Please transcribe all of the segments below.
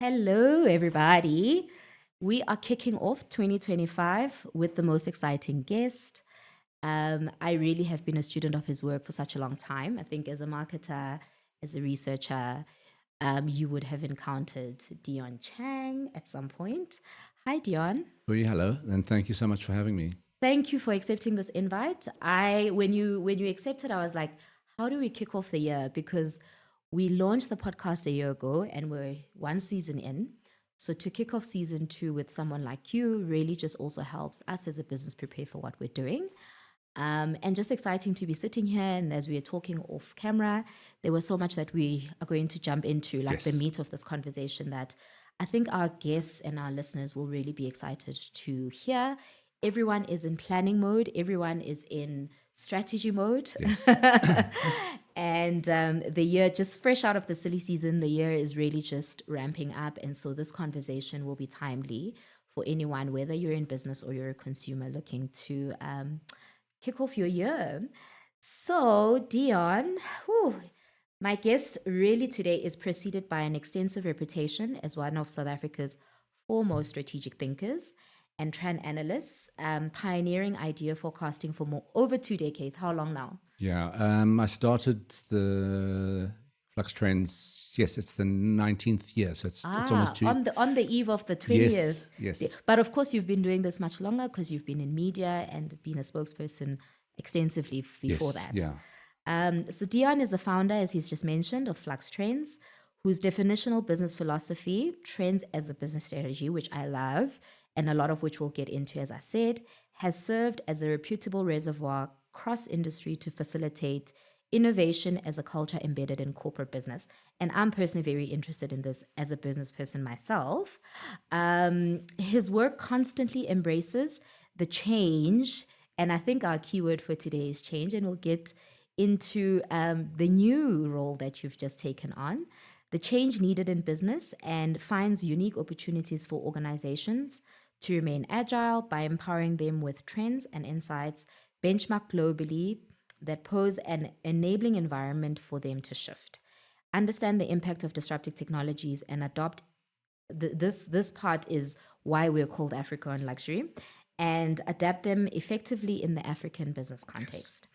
Hello, everybody. We are kicking off 2025 with the most exciting guest. I really have been a student of his work for such a long time. I think as a marketer, as a researcher, you would have encountered Dion Chang at some point. Hi, Dion. Hello, and thank you so much for having me. Thank you for accepting this invite. When you accepted, I was like, how do we kick off the year? Because we launched the podcast a year ago and we're one season in. So to kick off season two with someone like you really just also helps us as a business prepare for what we're doing. And just exciting to be sitting here. And as we are talking off camera, there was so much that we are going to jump into, like the Yes. meat of this conversation, that I think our guests and our listeners will really be excited to hear. Everyone is in planning mode, everyone is in strategy mode. Yes. And the year, just fresh out of the silly season, the year is really just ramping up. And so this conversation will be timely for anyone, whether you're in business or you're a consumer looking to kick off your year. So, Dion, whew, my guest really today is preceded by an extensive reputation as one of South Africa's foremost strategic thinkers and trend analysts, pioneering idea forecasting for over 2 decades. How long now? Yeah. I started the Flux Trends. Yes, it's the 19th year, so it's almost two. On the eve of the 20th. Yes. Yes. But of course, you've been doing this much longer because you've been in media and been a spokesperson extensively before Yes. that. Yeah. So Dion is the founder, as he's just mentioned, of Flux Trends, whose definitional business philosophy, trends as a business strategy, which I love, and a lot of which we'll get into, as I said, has served as a reputable reservoir cross industry to facilitate innovation as a culture embedded in corporate business. And I'm personally very interested in this as a business person myself. His work constantly embraces the change. And I think our keyword for today is change. And we'll get into the new role that you've just taken on, the change needed in business, and finds unique opportunities for organizations to remain agile by empowering them with trends and insights benchmarked globally that pose an enabling environment for them to shift, understand the impact of disruptive technologies, and adopt. This part is why we're called Africa on Luxury, and adapt them effectively in the African business context.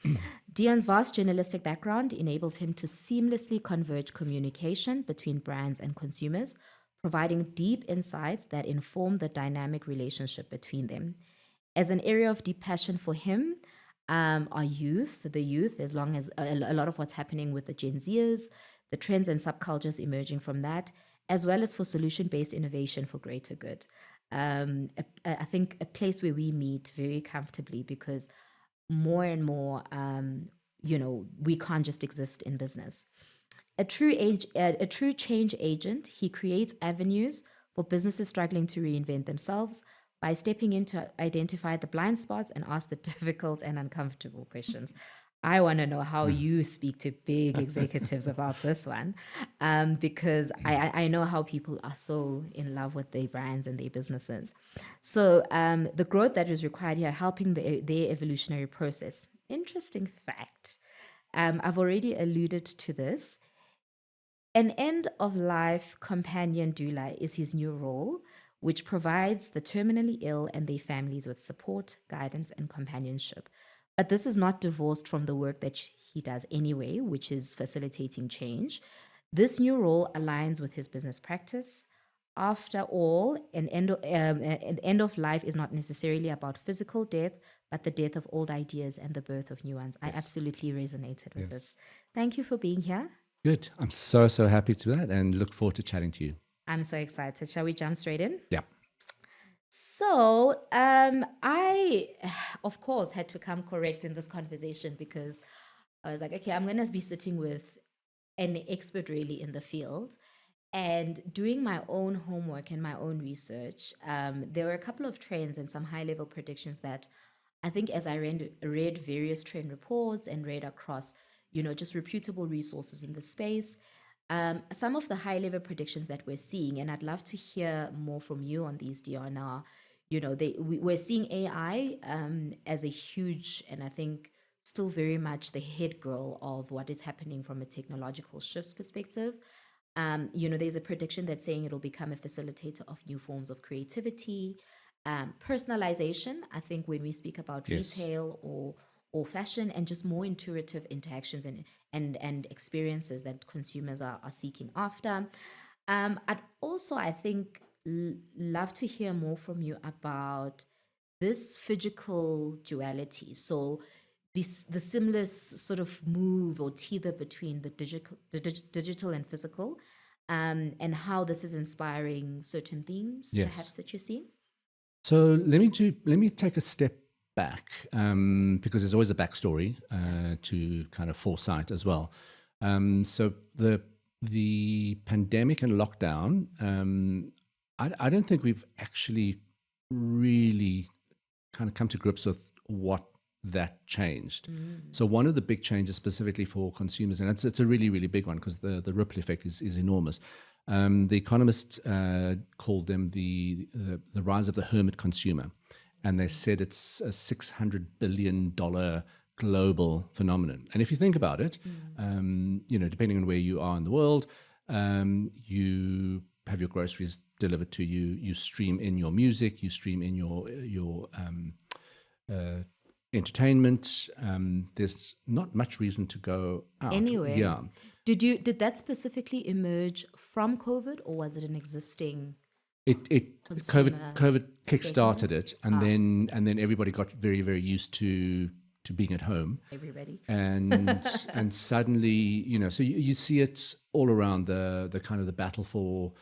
Dion's vast journalistic background enables him to seamlessly converge communication between brands and consumers, providing deep insights that inform the dynamic relationship between them. As an area of deep passion for him, are the youth, as long as a lot of what's happening with the Gen Zers, the trends and subcultures emerging from that, as well as for solution based innovation for greater good. I think a place where we meet very comfortably because more and more, we can't just exist in business. A true change agent, he creates avenues for businesses struggling to reinvent themselves by stepping in to identify the blind spots and ask the difficult and uncomfortable questions. I want to know how you speak to big executives about this one, because I know how people are so in love with their brands and their businesses. So the growth that is required here, helping their evolutionary process. Interesting fact. I've already alluded to this. An end of life companion doula is his new role, which provides the terminally ill and their families with support, guidance, and companionship. But this is not divorced from the work that he does anyway, which is facilitating change. This new role aligns with his business practice. After all, an end of life is not necessarily about physical death, but the death of old ideas and the birth of new ones. I Yes. absolutely resonated with Yes. this. Thank you for being here. Good. I'm so happy to that, and look forward to chatting to you. I'm so excited. Shall we jump straight in? Yeah. So, I, of course, had to come correct in this conversation because I was like, okay, I'm going to be sitting with an expert really in the field and doing my own homework and my own research. There were a couple of trends and some high level predictions that I think as I read various trend reports and read across, just reputable resources in the space, some of the high level predictions that we're seeing, and I'd love to hear more from you on these, Dion, are, we're seeing AI as a huge, and I think still very much the head girl of what is happening from a technological shifts perspective. There's a prediction that's saying it'll become a facilitator of new forms of creativity, personalization. I think when we speak about Yes. retail or fashion, and just more intuitive interactions and experiences that consumers are seeking after. I'd also, I think, love to hear more from you about this physical duality. So the seamless sort of move or tether between digital and physical, and how this is inspiring certain themes, Yes. perhaps, that you're seeing. So let me take a step back, because there's always a backstory to kind of foresight as well. So the pandemic and lockdown, I don't think we've actually really kind of come to grips with what that changed. So one of the big changes specifically for consumers, and it's a really, really big one because the ripple effect is enormous. The Economist called them the rise of the hermit consumer, and they said it's a $600 billion global phenomenon. And if you think about it, depending on where you are in the world, you have your groceries delivered to you. You stream in your music. You stream in your entertainment. There's not much reason to go out. Anyway, Yeah. did that specifically emerge from COVID, or was it an existing? COVID kickstarted segment? it, and then everybody got very, very used to being at home. Everybody. And suddenly, so you see it all around the kind of the battle for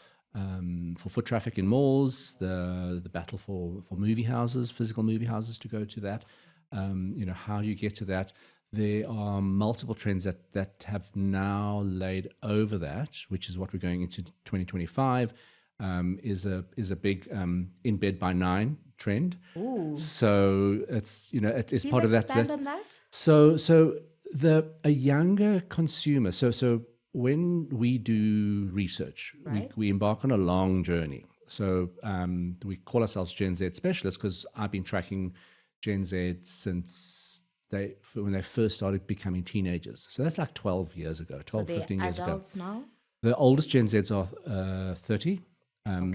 foot traffic in malls, the battle for movie houses, physical movie houses to go to that. How you get to that. There are multiple trends that have now laid over that, which is what we're going into 2025. Is a big in bed by 9 trend. Ooh. So it's it's Please part of that. expand on that. So a younger consumer. So when we do research, Right. we embark on a long journey. So we call ourselves Gen Z specialists because I've been tracking Gen Z since when they first started becoming teenagers. So that's like 12 years ago, 12, 15 years ago. Adults now. The oldest Gen Zs are 30.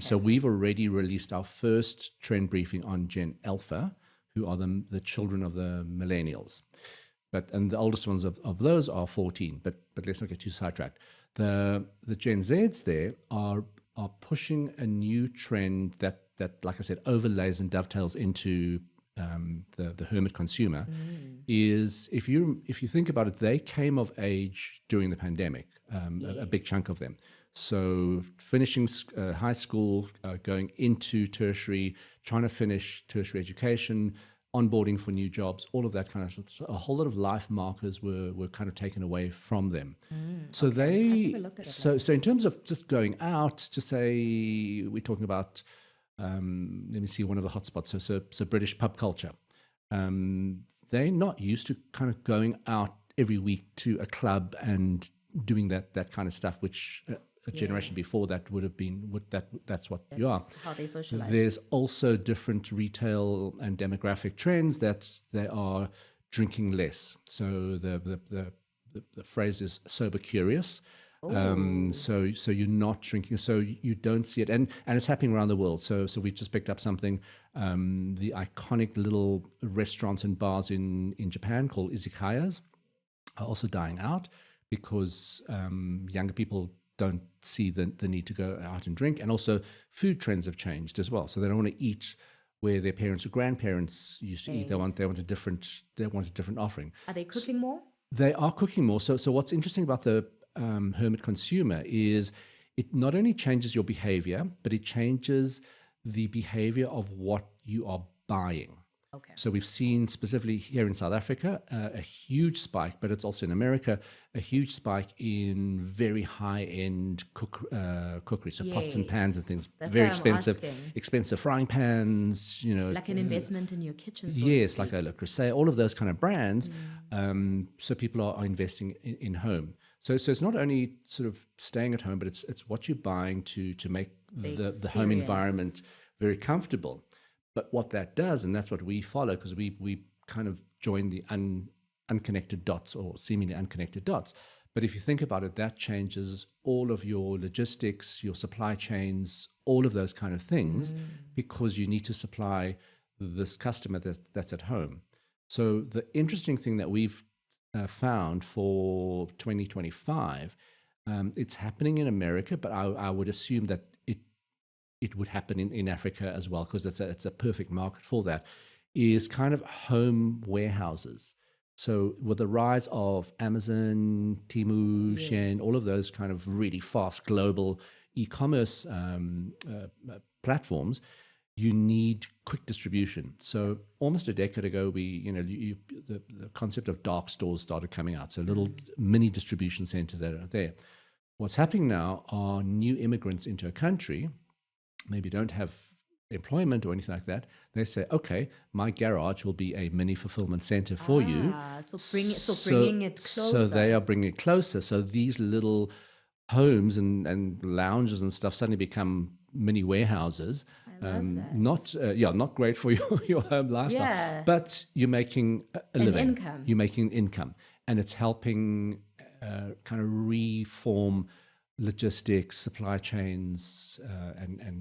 So we've already released our first trend briefing on Gen Alpha, who are the children of the millennials. And the oldest ones of those are 14. But let's not get too sidetracked. The Gen Zs there are pushing a new trend that like I said overlays and dovetails into the hermit consumer. Is if you think about it, they came of age during the pandemic. A big chunk of them. So finishing high school, going into tertiary, trying to finish tertiary education, onboarding for new jobs, all of that kind of stuff. A whole lot of life markers were kind of taken away from them. So so in terms of just going out, just say we're talking about, let me see one of the hotspots. So British pub culture. They're not used to kind of going out every week to a club and doing that kind of stuff, which a generation before that would have been that's what you are. How they socialize. There's also different retail and demographic trends that they are drinking less. So the phrase is sober curious. So you're not drinking, so you don't see it, and it's happening around the world. So we just picked up something, the iconic little restaurants and bars in Japan called izakayas are also dying out because younger people don't see the need to go out and drink. And also food trends have changed as well. So they don't want to eat where their parents or grandparents used to eat. They want a different offering. Are they cooking more? They are cooking more. So what's interesting about the hermit consumer is it not only changes your behavior, but it changes the behavior of what you are buying. Okay. So we've seen specifically here in South Africa a huge spike, but it's also in America, a huge spike in very high-end cookery, so pots and pans and things. That's very why I'm expensive, asking. expensive frying pans, Like an investment in your kitchen. So yes, like a Le Creuset, all of those kind of brands. So people are investing in home. So it's not only sort of staying at home, but it's what you're buying to make the home environment very comfortable. But what that does, and that's what we follow, because we kind of join the unconnected dots or seemingly unconnected dots. But if you think about it, that changes all of your logistics, your supply chains, all of those kind of things, because you need to supply this customer that's at home. So the interesting thing that we've found for 2025, it's happening in America, but I would assume that it would happen in Africa as well, because it's a perfect market for that, is kind of home warehouses. So with the rise of Amazon, Temu, Shein, all of those kind of really fast global e-commerce platforms, you need quick distribution. So almost a decade ago, the concept of dark stores started coming out. So little mini distribution centers that are there. What's happening now are new immigrants into a country, maybe don't have employment or anything like that. They say, okay, my garage will be a mini fulfillment center for you. Bringing it closer. So they are bringing it closer. So these little homes and lounges and stuff suddenly become mini warehouses. Not great for your home lifestyle, but you're making a living. Income. You're making income, and it's helping kind of reform logistics, supply chains,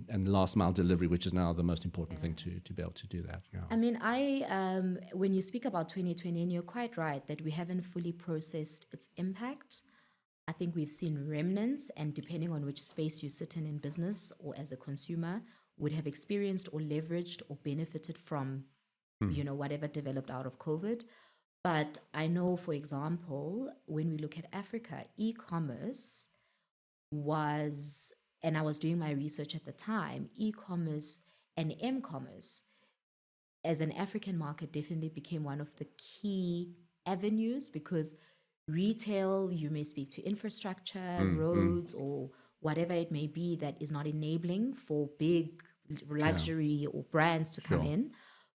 and last mile delivery, which is now the most important thing to be able to do that. Yeah. I mean, when you speak about 2020, and you're quite right that we haven't fully processed its impact. I think we've seen remnants, and depending on which space you sit in business or as a consumer, would have experienced or leveraged or benefited from, whatever developed out of COVID. But I know, for example, when we look at Africa, e-commerce was, and I was doing my research at the time, e-commerce and m-commerce as an African market definitely became one of the key avenues, because retail, you may speak to infrastructure, roads, or whatever it may be that is not enabling for big luxury or brands to come in.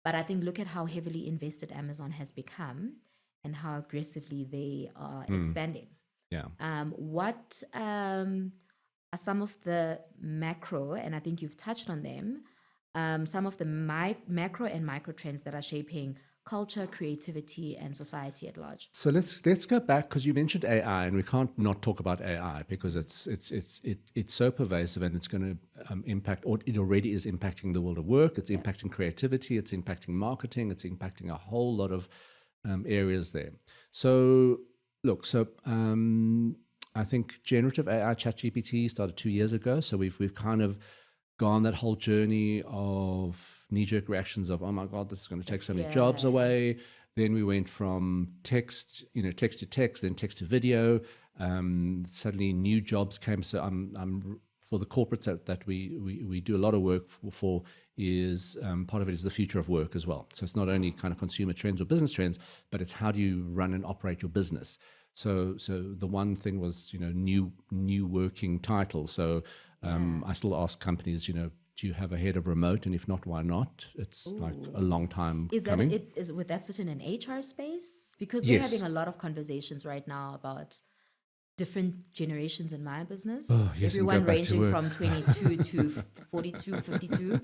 But I think look at how heavily invested Amazon has become and how aggressively they are expanding. Yeah. What are some of the macro, and I think you've touched on them, some of the macro and micro trends that are shaping culture, creativity, and society at large? So let's go back, because you mentioned AI, and we can't not talk about AI because it's so pervasive, and it's going to impact, or it already is impacting the world of work. It's impacting creativity. It's impacting marketing. It's impacting a whole lot of areas there. So look, I think generative AI, ChatGPT, started 2 years ago. So we've kind of gone that whole journey of knee-jerk reactions of, oh my God, this is going to take so many jobs away. Then we went from text to text, then text to video. Suddenly new jobs came. So I'm for the corporates that we do a lot of work for is part of it is the future of work as well. So it's not only kind of consumer trends or business trends, but it's how do you run and operate your business. So the one thing was, new working title. So I still ask companies, do you have a head of remote? And if not, why not? It's like a long time coming. Would that sit in an HR space? Because we're having a lot of conversations right now about different generations in my business. Everyone ranging from 22 to 42, 52.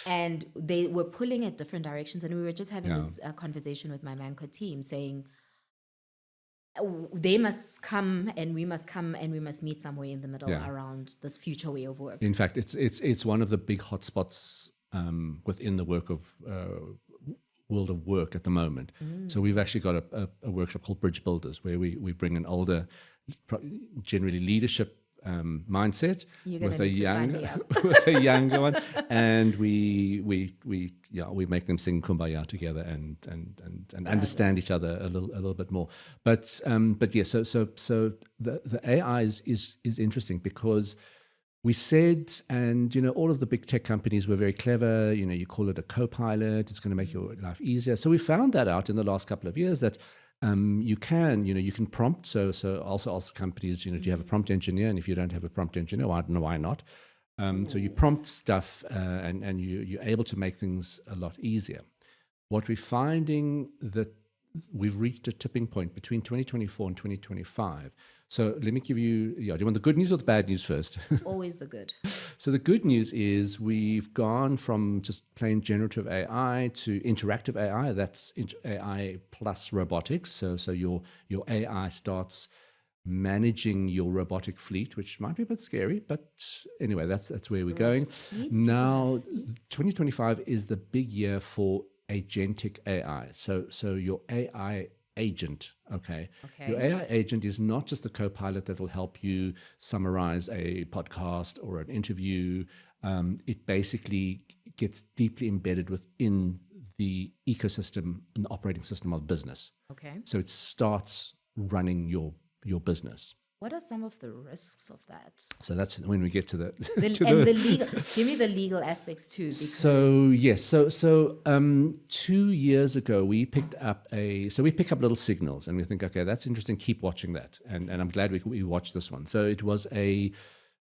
And they were pulling at different directions. And we were just having this conversation with my Manco team saying, they must come and we must come and we must meet somewhere in the middle around this future way of work. In fact, it's one of the big hotspots within the world of work at the moment. So we've actually got a workshop called Bridge Builders, where we bring an older, generally leadership mindset with a younger one, and we make them sing Kumbaya together and understand each other a little bit more. But yeah, so the AI is interesting, because we said, and all of the big tech companies were very clever. You call it a co-pilot; it's going to make your life easier. So we found that out in the last couple of years that. You can prompt. So also ask companies, do you have a prompt engineer? And if you don't have a prompt engineer, well, I don't know why not. So you prompt stuff, and you're able to make things a lot easier. What we're finding that we've reached a tipping point between 2024 and 2025. So let me give you, do you want the good news or the bad news first? Always the good. So the good news is we've gone from just plain generative AI to interactive AI. That's AI plus robotics. So your AI starts managing your robotic fleet, which might be a bit scary, but anyway, that's where we're going. Fleets, Now, 2025 is the big year for agentic AI. So your AI agent, okay? Your Okay. AI agent is not just the co-pilot that will help you summarize a podcast or an interview. It basically gets deeply embedded within the ecosystem and the operating system of business. Okay. So it starts running your business. What are some of the risks of that? So that's when we get to the, The legal, give me the legal aspects too, because So yes, so 2 years ago we picked up we pick up little signals and we think, okay, that's interesting. Keep watching that, and I'm glad we watched this one. So it was a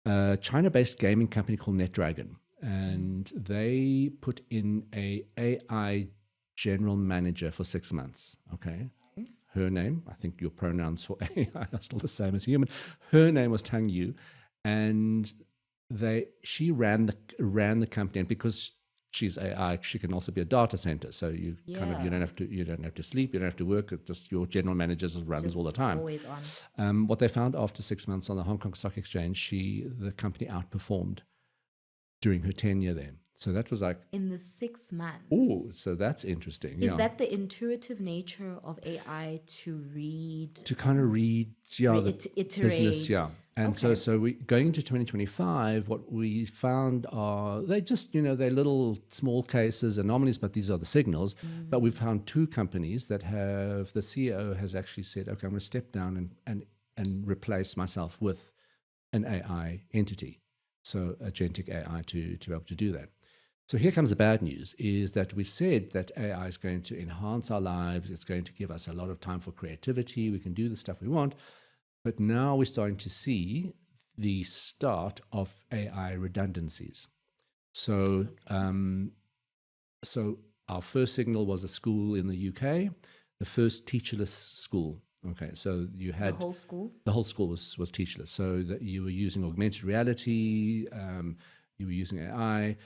China-based gaming company called NetDragon, and they put in a AI general manager for 6 months. Okay. Her name, I think your pronouns for AI are still the same as human. Her name was Tang Yu, and she ran the company, and because she's AI, she can also be a data center. So you you don't have to sleep, you don't have to work. It's just your general manager just runs all the time. always on. What they found after 6 months on the Hong Kong Stock Exchange, the company outperformed during her tenure there. So that was like, In the 6 months. oh, so that's interesting. Is that the intuitive nature of AI to read, to kind of read, the iterate? business, and Okay. so we going into 2025. What we found are they're little small cases, anomalies, but these are the signals. But we've found 2 companies that have the CEO has actually said, okay, I'm going to step down and replace myself with an AI entity, so agentic AI to be able to do that. So here comes the bad news, is that we said that AI is going to enhance our lives. It's going to give us a lot of time for creativity. We can do the stuff we want. But now we're starting to see the start of AI redundancies. So, so our first signal was a school in the UK, the first teacherless school. Okay, so you had The whole school? the whole school was teacherless. So that you were using augmented reality, you were using AI.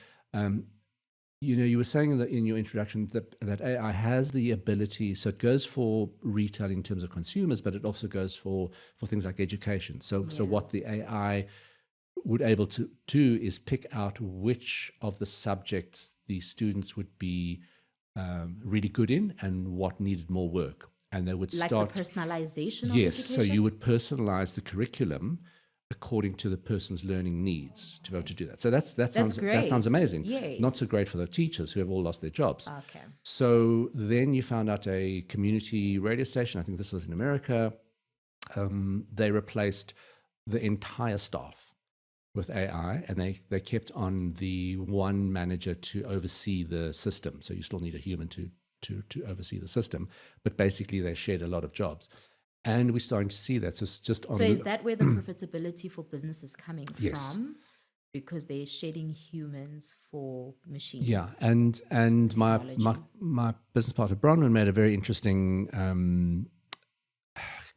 You were saying that in your introduction that AI has the ability, so it goes for retail in terms of consumers, but it also goes for things like education. So what the AI would able to do is pick out which of the subjects the students would be really good in and what needed more work. And they would Like start the personalization of yes, education? so you would personalize the curriculum according to the person's learning needs to be able to do that. So that sounds great. amazing. Yes. Not so great for the teachers who have all lost their jobs. Okay. So then you found out a community radio station, I think this was in America, they replaced the entire staff with AI, and they kept on the one manager to oversee the system. So you still need a human to oversee the system, but basically they shared a lot of jobs. And we're starting to see that. So it's just on. So is that where the profitability for business is coming Yes. from? Because they're shedding humans for machines. Yeah, and my business partner Bronwyn made a very interesting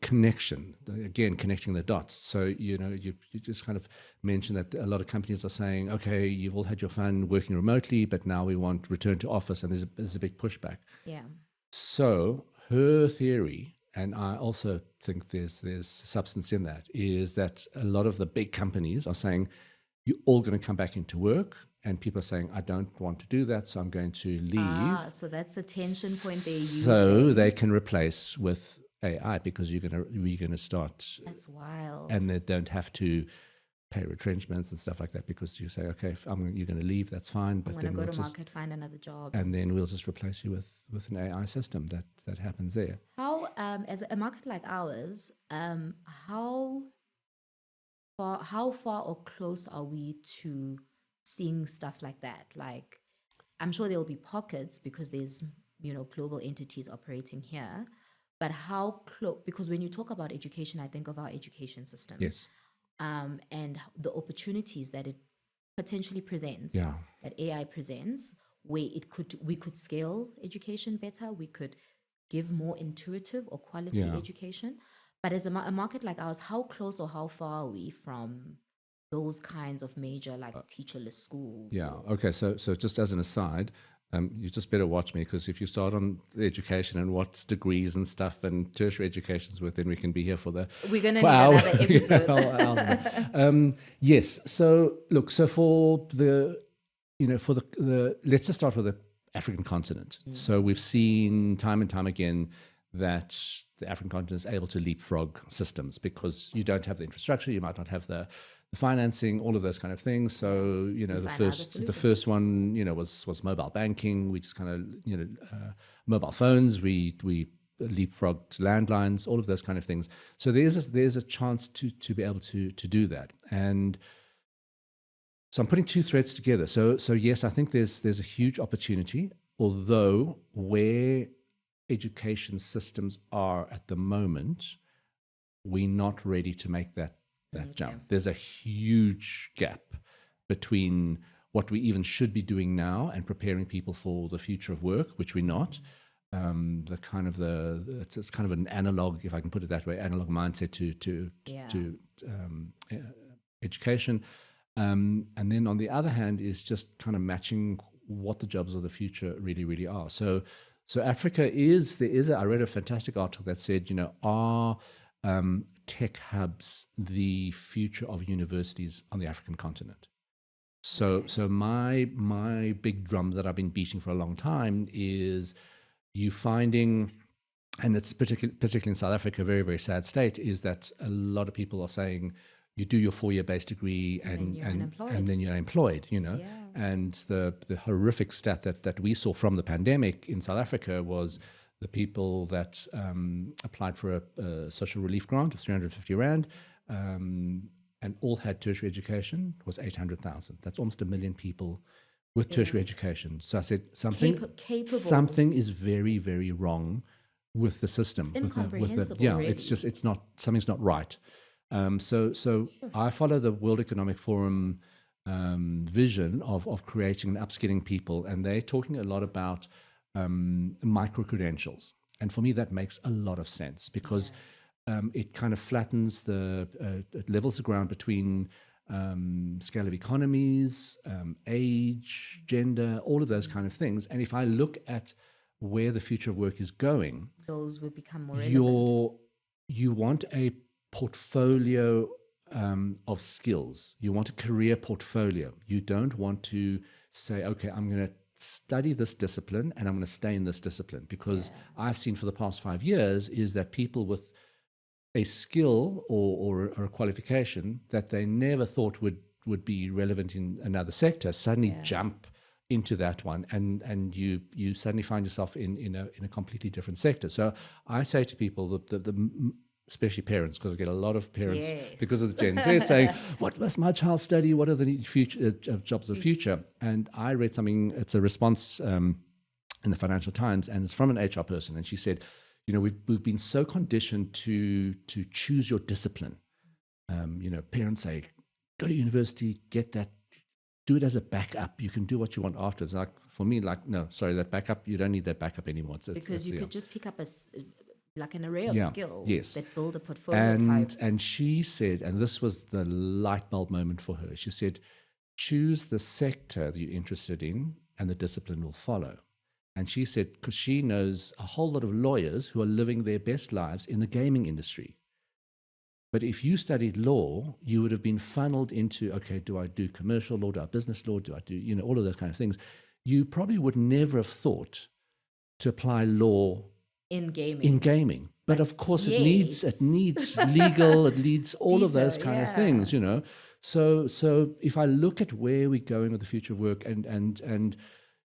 connection. Again, connecting the dots. So you just kind of mentioned that a lot of companies are saying, okay, you've all had your fun working remotely, but now we want return to office, and there's a big pushback. Yeah. So her theory, and I also think there's substance in that, is that a lot of the big companies are saying, you're all going to come back into work, and people are saying, I don't want to do that, so I'm going to leave. So that's a tension point they're using. So they can replace with AI because we're going to start. That's wild. And they don't have to pay retrenchments and stuff like that, because you say, okay, if you're going to leave, that's fine, but I'm then going to we'll go to just market, find another job. and then we'll just replace you with an AI system that happens there. How, as a market like ours, how far or close are we to seeing stuff like that? Like, I'm sure there'll be pockets because there's, global entities operating here, but how close, because when you talk about education, I think of our education system. Yes. And the opportunities that it potentially presents, Yeah. that AI presents, where we could scale education better, we could give more intuitive or quality education. But as a market like ours, how close or how far are we from those kinds of major, like teacherless schools? Yeah. Okay. So just as an aside, You just better watch me, because if you start on education and what's degrees and stuff and tertiary education's with, then we can be here for we're going to need another episode. Yes. So look, so for the, for the let's just start with the African continent. So we've seen time and time again that the African continent is able to leapfrog systems because you don't have the infrastructure, you might not have the financing, all of those kind of things. So the first one was mobile banking. We just kind of mobile phones. We leapfrogged landlines, all of those kind of things. So there's a chance to be able to do that. And so I'm putting two threads together. So yes, I think there's a huge opportunity, although where education systems are at the moment, we're not ready to make that jump. There's a huge gap between what we even should be doing now and preparing people for the future of work, which we're not. It's kind of an analog, if I can put it that way, analog mindset to education. And then on the other hand is just kind of matching what the jobs of the future really, really are. So Africa I read a fantastic article that said, are tech hubs the future of universities on the African continent? So my big drum that I've been beating for a long time is you finding, and it's particularly in South Africa, a very, very sad state, is that a lot of people are saying you do your 4-year base degree and then you're unemployed, And the horrific stat that we saw from the pandemic in South Africa was the people that applied for a social relief grant of 350 Rand and all had tertiary education was 800,000. That's almost 1 million people with tertiary education. So I said something is very, very wrong with the system. It's incomprehensible, something's not right. So I follow the World Economic Forum vision of creating and upskilling people, and they're talking a lot about micro credentials, and for me that makes a lot of sense because it kind of flattens it levels the ground between scale of economies, age, gender, all of those kind of things. And if I look at where the future of work is going, those will become more relevant. You want a portfolio of skills. You want a career portfolio. You don't want to say, okay, I'm going to study this discipline and I'm going to stay in this discipline, because I've seen for the past 5 years is that people with a skill or a qualification that they never thought would be relevant in another sector suddenly jump into that one, and you suddenly find yourself in a completely different sector. So I say to people that especially parents, because I get a lot of parents because of the Gen Z saying, what must my child study? What are the future jobs of the future? And I read something, it's a response in the Financial Times, and it's from an HR person. And she said, we've been so conditioned to choose your discipline. Parents say, go to university, get that, do it as a backup. You can do what you want afterwards. Like for me, no, sorry, that backup, you don't need that backup anymore. Because you could just pick up an array of skills that build a portfolio type. And she said, and this was the light bulb moment for her, she said, choose the sector that you're interested in and the discipline will follow. And she said, because she knows a whole lot of lawyers who are living their best lives in the gaming industry. But if you studied law, you would have been funneled into, okay, do I do commercial law, do I business law, do I do, all of those kind of things. You probably would never have thought to apply law in gaming. But of course it needs legal, it needs all of those kind of things, So if I look at where we're going with the future of work, and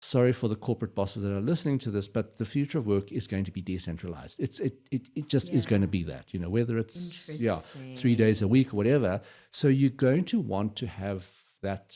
sorry for the corporate bosses that are listening to this, but the future of work is going to be decentralized. It just is going to be that, whether it's 3 days a week or whatever. So you're going to want to have that,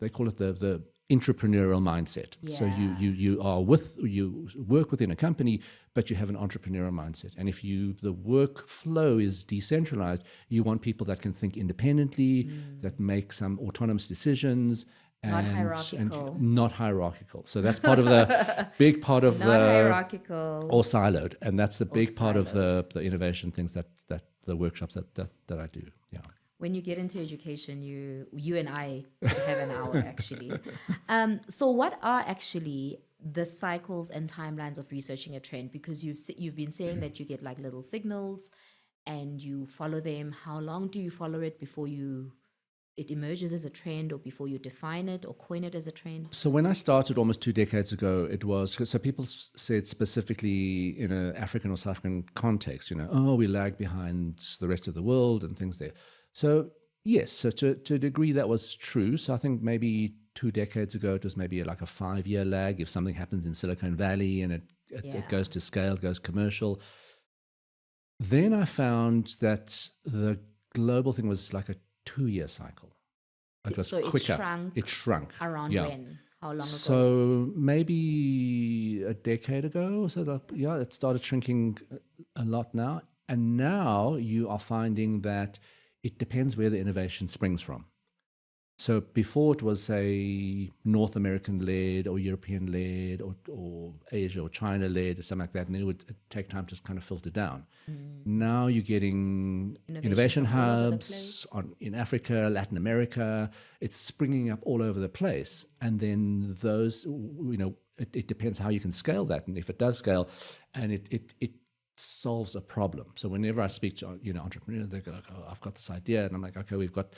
they call it the entrepreneurial mindset. So you work within a company, but you have an entrepreneurial mindset. And if the workflow is decentralized, you want people that can think independently, that make some autonomous decisions. Not hierarchical. And not hierarchical. So that's part of the big part of not hierarchical or siloed, and that's the big part of the innovation things that the workshops that I do. Yeah. when you get into education, you and I could have an hour actually. So what are actually the cycles and timelines of researching a trend? Because you've been saying that you get like little signals and you follow them. How long do you follow it before it emerges as a trend, or before you define it or coin it as a trend? So when I started almost 2 decades ago, it was, so people said specifically in an African or South African context, oh, we lag behind the rest of the world and things there. So yes, so to a degree that was true. So I think maybe 2 decades ago, it was maybe like a 5-year lag if something happens in Silicon Valley and it goes to scale, goes commercial. Then I found that the global thing was like a 2-year cycle. It was quicker. It shrunk. Around when? How long ago? So maybe a decade ago. So it started shrinking a lot now. And now you are finding that it depends where the innovation springs from. So before it was, say, North American-led or European-led or Asia or China-led or something like that, and then it would take time to just kind of filter down. Now you're getting innovation hubs in Africa, Latin America. It's springing up all over the place. And then those, it depends how you can scale that. And if it does scale, and it solves a problem. So whenever I speak to entrepreneurs, they go like, "Oh, I've got this idea," and I'm like, "Okay, we've got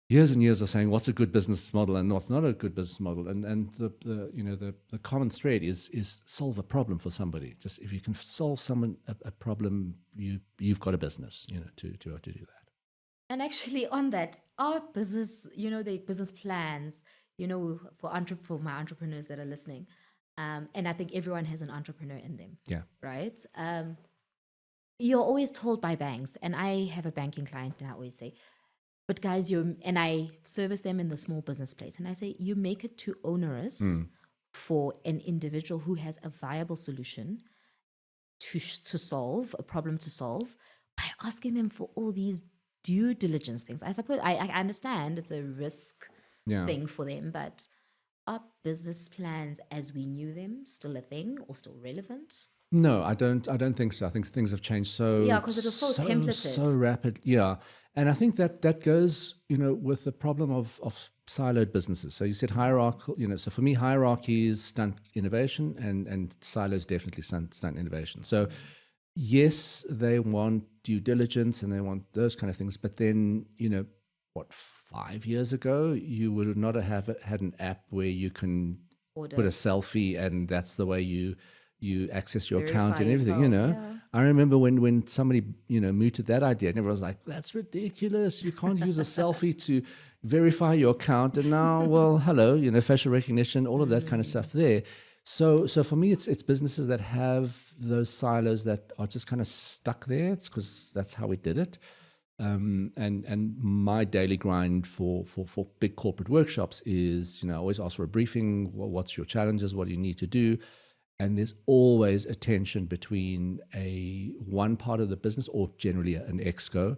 years and years of saying what's a good business model and what's not a good business model," and the common thread is solve a problem for somebody. Just if you can solve someone a problem, you've got a business, to do that. And actually, on that, our business, the business plans, for my entrepreneurs that are listening. And I think everyone has an entrepreneur in them. Yeah. Right? You're always told by banks, and I have a banking client, and I always say, but guys, and I service them in the small business place, and I say, you make it too onerous for an individual who has a viable solution to solve, a problem to solve, by asking them for all these due diligence things. I suppose I understand it's a risk thing for them, but are business plans as we knew them still a thing or still relevant? No, I don't think so. I think things have changed because it was so templated, so rapid. Yeah, and I think that goes with the problem of siloed businesses. So you said hierarchical. So for me, hierarchies stunt innovation, and silos definitely stunt innovation. So yes, they want due diligence and they want those kind of things, but then 5 years ago, you would not have had an app where you can put a selfie and that's the way you access your account and everything, I remember when somebody, mooted that idea and everyone was like, that's ridiculous. You can't use a selfie to verify your account. And now, well, hello, facial recognition, all of that kind of stuff there. So for me, it's businesses that have those silos that are just kind of stuck there. It's because that's how we did it. And my daily grind for big corporate workshops is, I always ask for a briefing. Well, what's your challenges? What do you need to do? And there's always a tension between one part of the business, or generally an exco,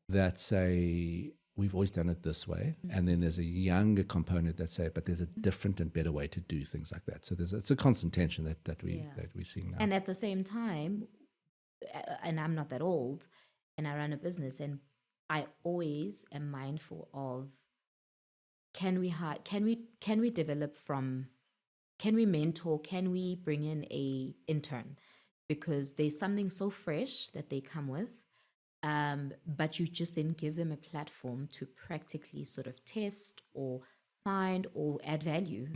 that say, we've always done it this way. And then there's a younger component that say, but there's a different and better way to do things like that. So it's a constant tension that we're seeing now. And at the same time, and I'm not that old, and I run a business, and I always am mindful of, can we develop from, can we mentor, can we bring in a intern? Because there's something so fresh that they come with, but you just then give them a platform to practically sort of test or find or add value.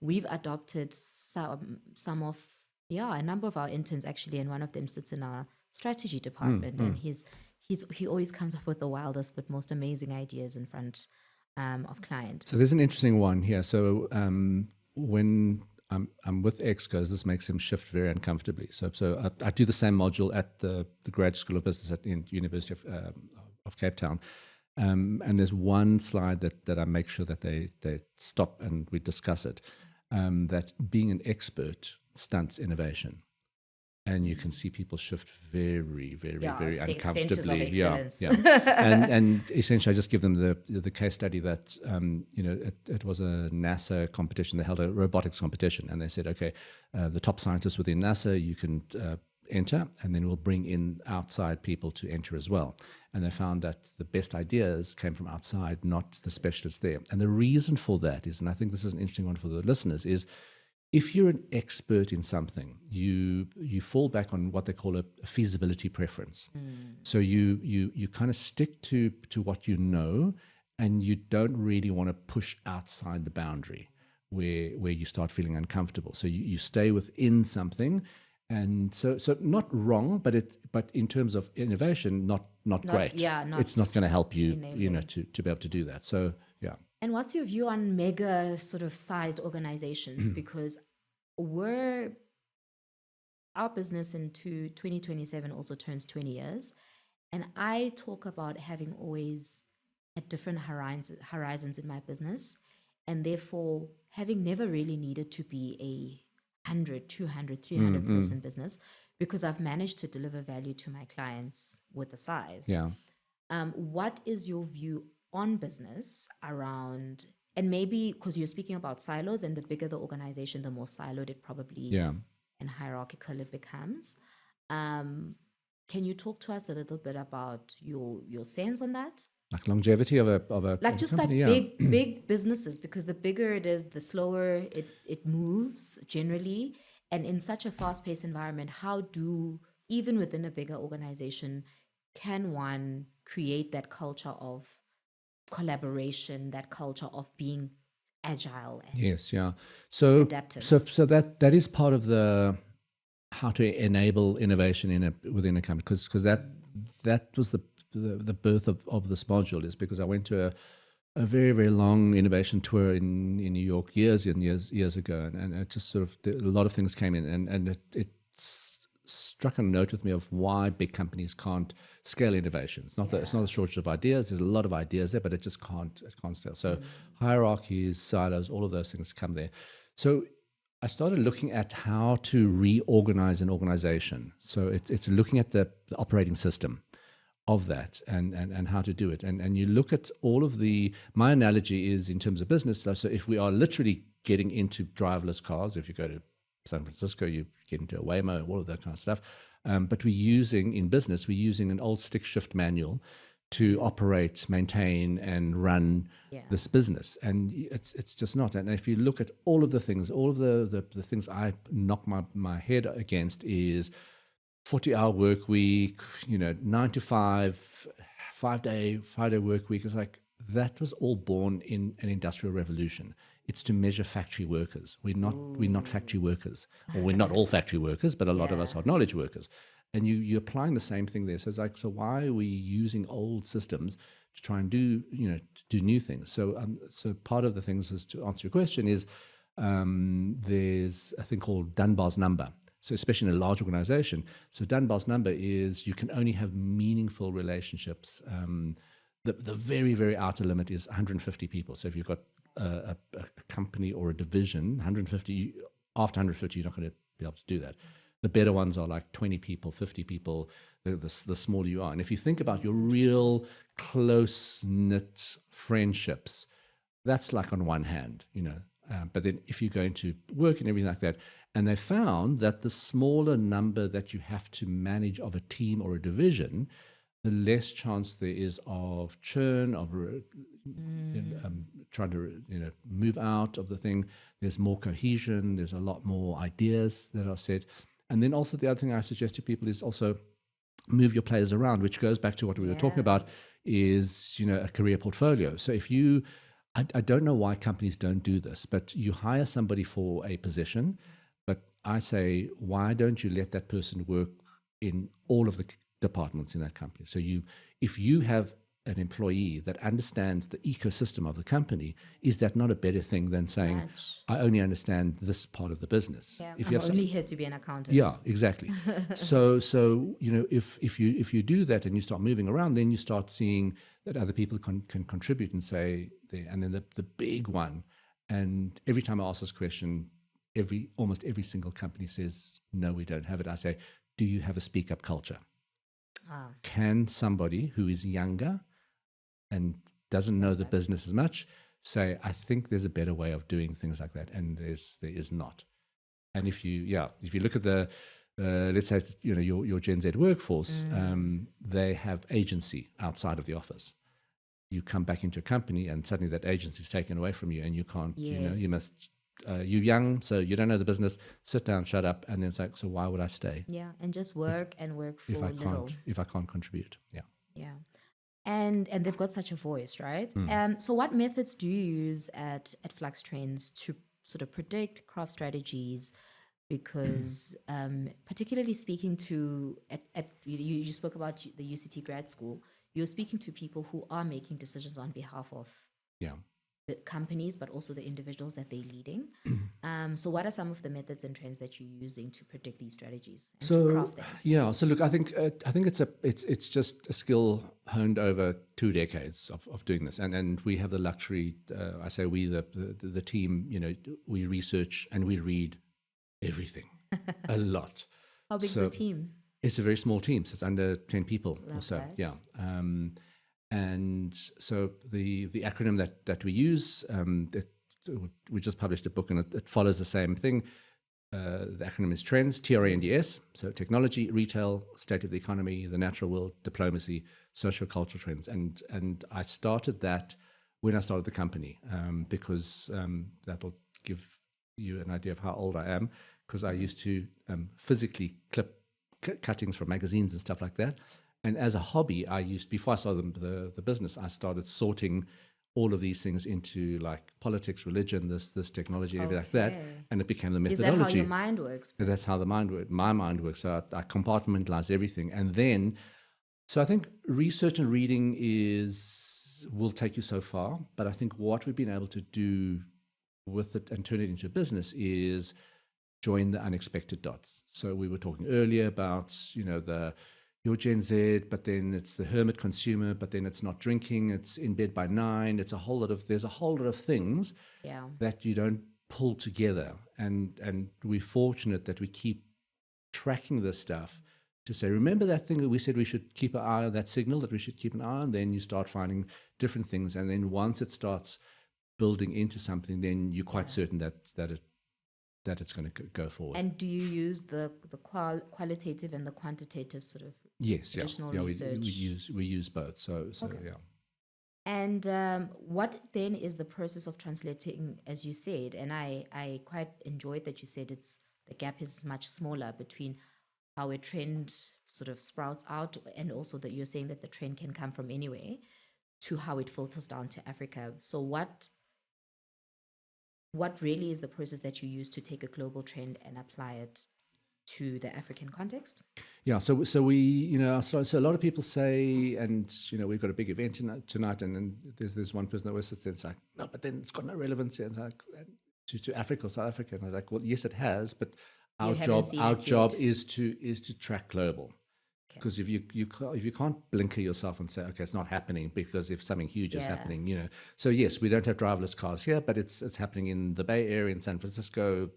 We've adopted some of, a number of our interns actually, and one of them sits in our strategy department, and he always comes up with the wildest but most amazing ideas in front of clients. So there's an interesting one here. So when I'm with excos, this makes him shift very uncomfortably. So I do the same module at the Graduate School of Business at the University of Cape Town. And there's one slide that I make sure that they stop and we discuss it, that being an expert stunts innovation. And you can see people shift very, very, very uncomfortably. And essentially, I just give them the case study that it was a NASA competition. They held a robotics competition, and they said, okay, the top scientists within NASA, you can enter, and then we'll bring in outside people to enter as well. And they found that the best ideas came from outside, not the specialists there. And the reason for that is, and I think this is an interesting one for the listeners, is if you're an expert in something, you fall back on what they call a feasibility preference. So you kind of stick to what you know, and you don't really want to push outside the boundary where you start feeling uncomfortable. So you stay within something, and so not wrong, but in terms of innovation, not great. Yeah, it's not going to help you, enabling. to be able to do that. So yeah. And what's your view on mega sort of sized organizations? Because our business into 2027 also turns 20 years. And I talk about having always at different horizons in my business. And therefore, having never really needed to be a 100, 200, 300 person business, because I've managed to deliver value to my clients with the size. Yeah. What is your view on business around, and maybe because you're speaking about silos, and the bigger the organization, the more siloed it probably and hierarchical it becomes. Can you talk to us a little bit about your sense on that? Like longevity of a Like just company, like big businesses, because the bigger it is, the slower it moves generally. And in such a fast-paced environment, how do, even within a bigger organization, can one create that culture of collaboration, that culture of being agile and Yes, yeah. So adaptive? so that is part of the how to enable innovation within a company, because that was the birth of this module, is because I went to a very, very long innovation tour in New York years ago, and it just sort of a lot of things came in, and it struck a note with me of why big companies can't scale innovation. It's not a shortage of ideas. There's a lot of ideas there, but it just can't scale. So hierarchies, silos, all of those things come there. So I started looking at how to reorganize an organization. So it's looking at the operating system of that and how to do it. And you look at all of my analogy is in terms of business. So if we are literally getting into driverless cars, if you go to San Francisco, you get into a Waymo, all of that kind of stuff. But we're using an old stick shift manual to operate, maintain, and run this business. And it's just not. And if you look at all of the things, all of the things I knock my head against is 40-hour work week, 9 to 5, 5-day work week. It's like that was all born in an industrial revolution. It's to measure factory workers. We're not factory workers, or we're not all factory workers, but a lot of us are knowledge workers. And you're applying the same thing there. So it's like, so why are we using old systems to try and do new things? So part of the things is, to answer your question, is there's a thing called Dunbar's number. So especially in a large organization. So Dunbar's number is you can only have meaningful relationships. The very, very outer limit is 150 people. So if you've got a company or a division, 150, after 150, you're not going to be able to do that. The better ones are like 20 people, 50 people, the smaller you are. And if you think about your real close-knit friendships, that's like on one hand, but then if you go into work and everything like that, and they found that the smaller number that you have to manage of a team or a division, the less chance there is of churn, of trying to move out of the thing. There's more cohesion. There's a lot more ideas that are said. And then also the other thing I suggest to people is also move your players around, which goes back to what we were talking about, is a career portfolio. So if you, I don't know why companies don't do this, but you hire somebody for a position, but I say, why don't you let that person work in all of the departments in that company? So if you have an employee that understands the ecosystem of the company, is that not a better thing than saying, I only understand this part of the business? Yeah, if I'm you have only here to be an accountant. Yeah, exactly. so if you do that and you start moving around, then you start seeing that other people can contribute and say, and then the big one. And every time I ask this question, almost every single company says, no, we don't have it. I say, do you have a speak up culture? Can somebody who is younger and doesn't know the business as much say, I think there's a better way of doing things like that? And there is not. And if you look at the let's say, your Gen Z workforce, they have agency outside of the office. You come back into a company and suddenly that agency is taken away from you and you can't, you must, you're young, so you don't know the business, sit down, shut up. And then it's like, so why would I stay? Yeah. And just work and work for little. If I can't contribute. Yeah. Yeah. And they've got such a voice, right? So what methods do you use at Flux Trends to sort of predict, craft strategies? Because particularly speaking to, you spoke about the UCT grad school, you're speaking to people who are making decisions on behalf of the companies, but also the individuals that they're leading. So what are some of the methods and trends that you're using to predict these strategies and to craft them? So look, I think it's just a skill honed over 2 decades of doing this, and we have the luxury. I say we, the team, we research and we read everything, a lot. How big is the team? It's a very small team, so it's under 10 people Love or so. that. Yeah. And so the acronym that we use, we just published a book and it follows the same thing. The acronym is TRENDS, TRENDS, so technology, retail, state of the economy, the natural world, diplomacy, social cultural trends. And I started that when I started the company, because that'll give you an idea of how old I am, because I used to physically clip cuttings from magazines and stuff like that. And as a hobby, before I started the business, I started sorting all of these things into like politics, religion, this technology, everything like that. And it became the methodology. Is that how your mind works? That's how my mind works. So I compartmentalize everything. And then, so I think research and reading will take you so far. But I think what we've been able to do with it and turn it into a business is join the unexpected dots. So we were talking earlier about, your Gen Z, but then it's the hermit consumer, but then it's not drinking, it's in bed by 9. There's a whole lot of things that you don't pull together. And we're fortunate that we keep tracking this stuff to say, remember that thing that we said we should keep an eye on, that signal that we should keep an eye on, then you start finding different things. And then once it starts building into something, then you're quite certain that it's going to go forward. And do you use the qualitative and the quantitative sort of additional research? We use both. So okay. Yeah. And what then is the process of translating, as you said, and I quite enjoyed that you said the gap is much smaller between how a trend sort of sprouts out, and also that you're saying that the trend can come from anywhere, to how it filters down to Africa. So what really is the process that you use to take a global trend and apply it to the African context? Yeah, so we, so a lot of people say, and we've got a big event tonight, and then there's one person that always sits there and it's like, no, but then it's got no relevance. And it's like, to Africa or South Africa. And I'm like, well, yes, it has, but our job is to track global. Because if you can't blinker yourself and say, okay, it's not happening, because if something huge is happening, so yes, we don't have driverless cars here, but it's happening in the Bay Area, in San Francisco.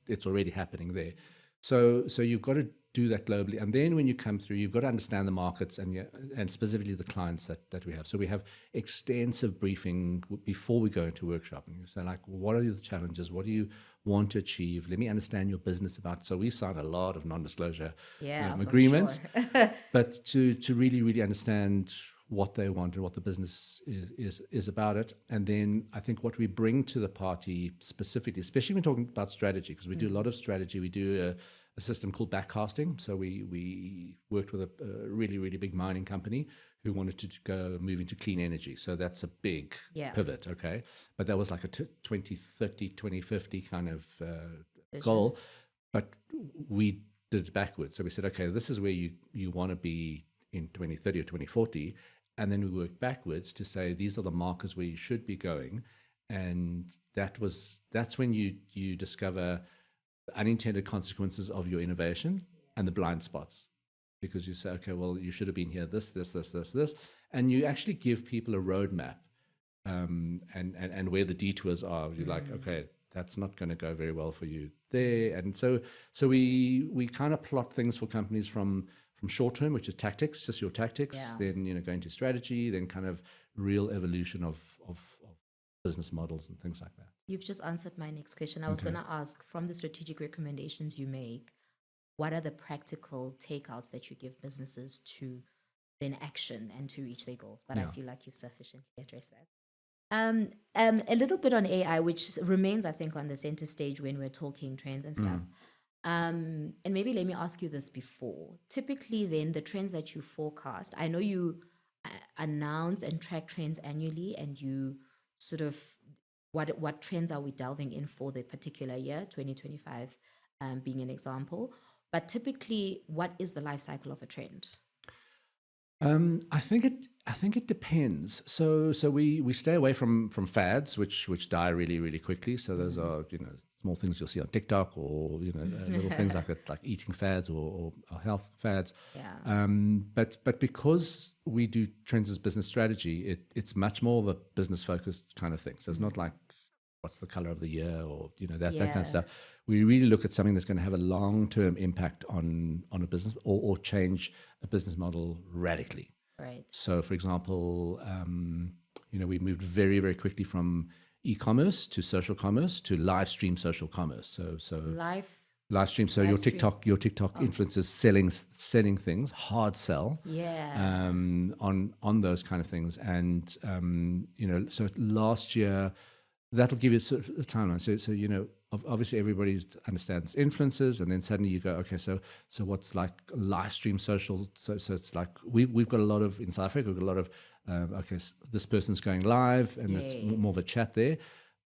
It's already happening there. So you've got to do that globally, and then when you come through, you've got to understand the markets and specifically the clients that we have. So we have extensive briefing before we go into workshop, and you say, like, what are the challenges? What do you want to achieve? Let me understand your business about. So we sign a lot of non-disclosure agreements, sure. But to really, really understand what they want and what the business is about it. And then I think what we bring to the party specifically, especially when talking about strategy, because we do a lot of strategy, we do a system called backcasting. So we worked with a really, really big mining company who wanted to move into clean energy. So that's a big pivot, okay? But that was like a 2030, 2050 kind of goal. But we did it backwards. So we said, okay, this is where you want to be in 2030 or 2040. And then we worked backwards to say, these are the markers where you should be going. And that's when you discover the unintended consequences of your innovation and the blind spots. Because you say, okay, well, you should have been here, this. And you actually give people a roadmap and where the detours are. You're like, okay, that's not going to go very well for you there. And so we kind of plot things for companies from short term, which is tactics, just your tactics, then going to strategy, then kind of real evolution of business models and things like that. You've just answered my next question. I was going to ask, from the strategic recommendations you make, what are the practical takeouts that you give businesses to then action and to reach their goals. But I feel like you've sufficiently addressed that. A little bit on AI, which remains, I think, on the center stage when we're talking trends and stuff. And maybe let me ask you this before. Typically, then, the trends that you forecast, I know you announce and track trends annually, and you sort of, what trends are we delving in for the particular year, 2025 being an example. But typically, what is the life cycle of a trend? I think it depends. So we stay away from fads, which die really really quickly. So those are small things you'll see on TikTok, or little things like eating fads or health fads. Yeah. But because we do trends as business strategy, it's much more of a business focused kind of thing. So it's not like what's the color of the year, or that kind of stuff. We really look at something that's going to have a long-term impact on a business, or change a business model radically. Right. So, for example, we moved very, very quickly from e-commerce to social commerce to live stream social commerce. So live stream. So your TikTok influencers selling things, hard sell. Yeah. On those kind of things, and so last year. That'll give you sort of a timeline. So obviously everybody understands influencers, and then suddenly you go, okay, so what's like live stream social? So it's like we've got a lot of in South Africa. We've got a lot of this person's going live, and it's more of a chat there.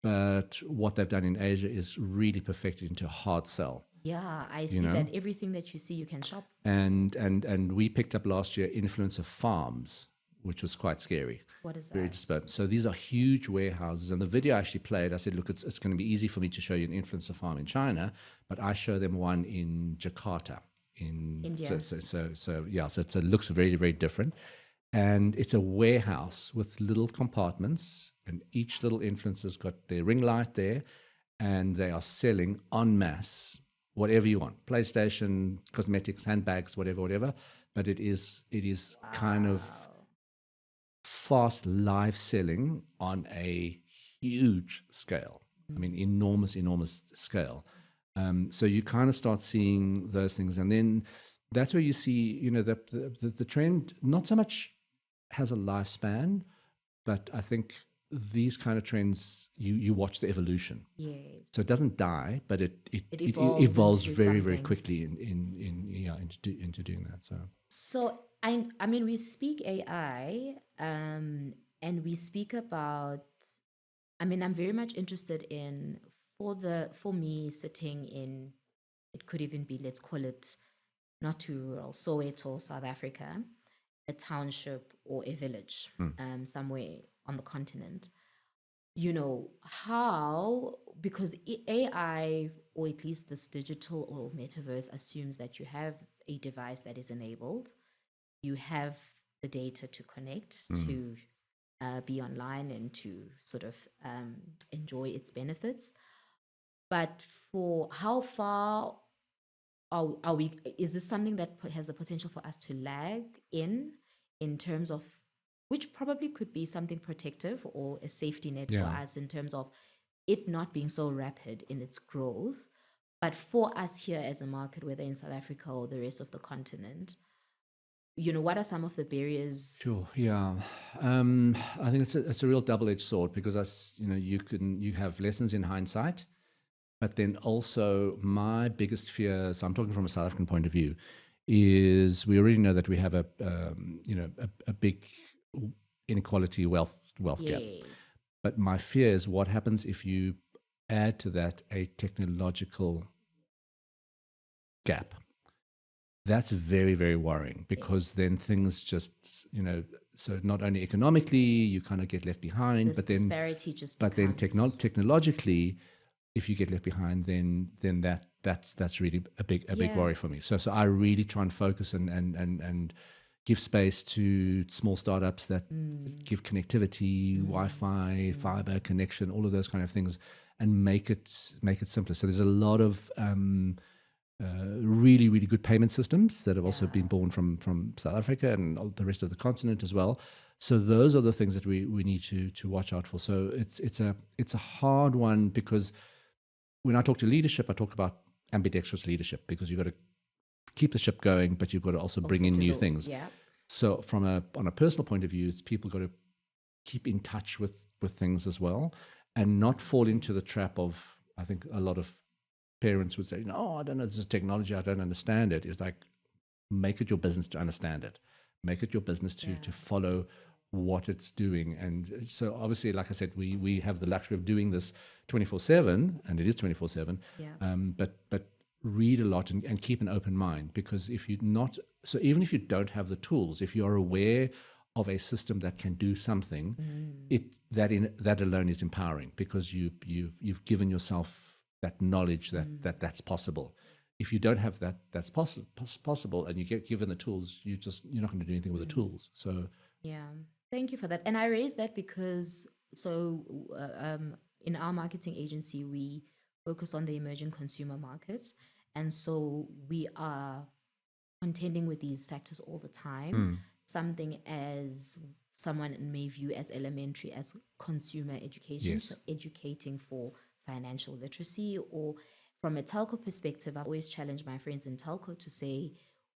But what they've done in Asia is really perfected into a hard sell. Yeah, I see that everything that you see, you can shop. And we picked up last year influencer farms, which was quite scary. What is that? Very disparate. So these are huge warehouses. And the video I actually played, I said, look, it's going to be easy for me to show you an influencer farm in China, but I show them one in Jakarta. In India. So it looks very, very different. And it's a warehouse with little compartments, and each little influencer's got their ring light there, and they are selling en masse whatever you want, PlayStation, cosmetics, handbags, whatever. But it is kind of fast live selling on a huge scale. I mean, enormous scale. So you kind of start seeing those things, and then that's where you see, the trend not so much has a lifespan, but I think these kind of trends, you watch the evolution. Yes. So it doesn't die, but it evolves very, very quickly into doing that. So I mean, we speak AI, and we speak about. I mean, I'm very much interested in for me sitting in. It could even be, let's call it, not too rural, Soweto, South Africa, a township or a village, somewhere on the continent. How, because AI, or at least this digital or metaverse, assumes that you have a device that is enabled, you have the data to connect, to be online and to sort of enjoy its benefits. But for how far are we, is this something that has the potential for us to lag in terms of, which probably could be something protective or a safety net for us in terms of it not being so rapid in its growth. But for us here as a market, whether in South Africa or the rest of the continent, what are some of the barriers? Sure. Yeah. I think it's a real double-edged sword, because you have lessons in hindsight, but then also my biggest fear, so I'm talking from a South African point of view, is we already know that we have a big inequality wealth gap. But my fear is what happens if you add to that a technological gap. That's very, very worrying, because then things just, so not only economically you kind of get left behind, This but then disparity just but then becomes- technologically, if you get left behind, then that's really a big worry for me. So I really try and focus and give space to small startups that give connectivity, Wi-Fi, fiber connection, all of those kind of things, and make it simpler. So there's a lot of really, really good payment systems that have also been born from South Africa and the rest of the continent as well. So those are the things that we need to watch out for. So it's a hard one, because when I talk to leadership, I talk about ambidextrous leadership, because you've got to keep the ship going, but you've got to also bring in new things. Yeah. So on a personal point of view, it's people got to keep in touch with things as well, and not fall into the trap of, I think a lot of parents would say, no, I don't know, this is technology, I don't understand it. It's like, make it your business to understand it. Make it your business to follow what it's doing. And so obviously, like I said, we have the luxury of doing this 24/7, and it is 24/7. Yeah. But read a lot and keep an open mind, because if you're not, so even if you don't have the tools, if you are aware of a system that can do something, that alone is empowering, because you've given yourself that knowledge that's possible. If you don't have that, that's possible, and you get given the tools, you're not going to do anything with the tools. So yeah, thank you for that. And I raised that because in our marketing agency, we focus on the emerging consumer market, and so we are contending with these factors all the time. Something as someone may view as elementary as consumer education, Yes. so educating for financial literacy, or from a telco perspective, I've always challenged my friends in telco to say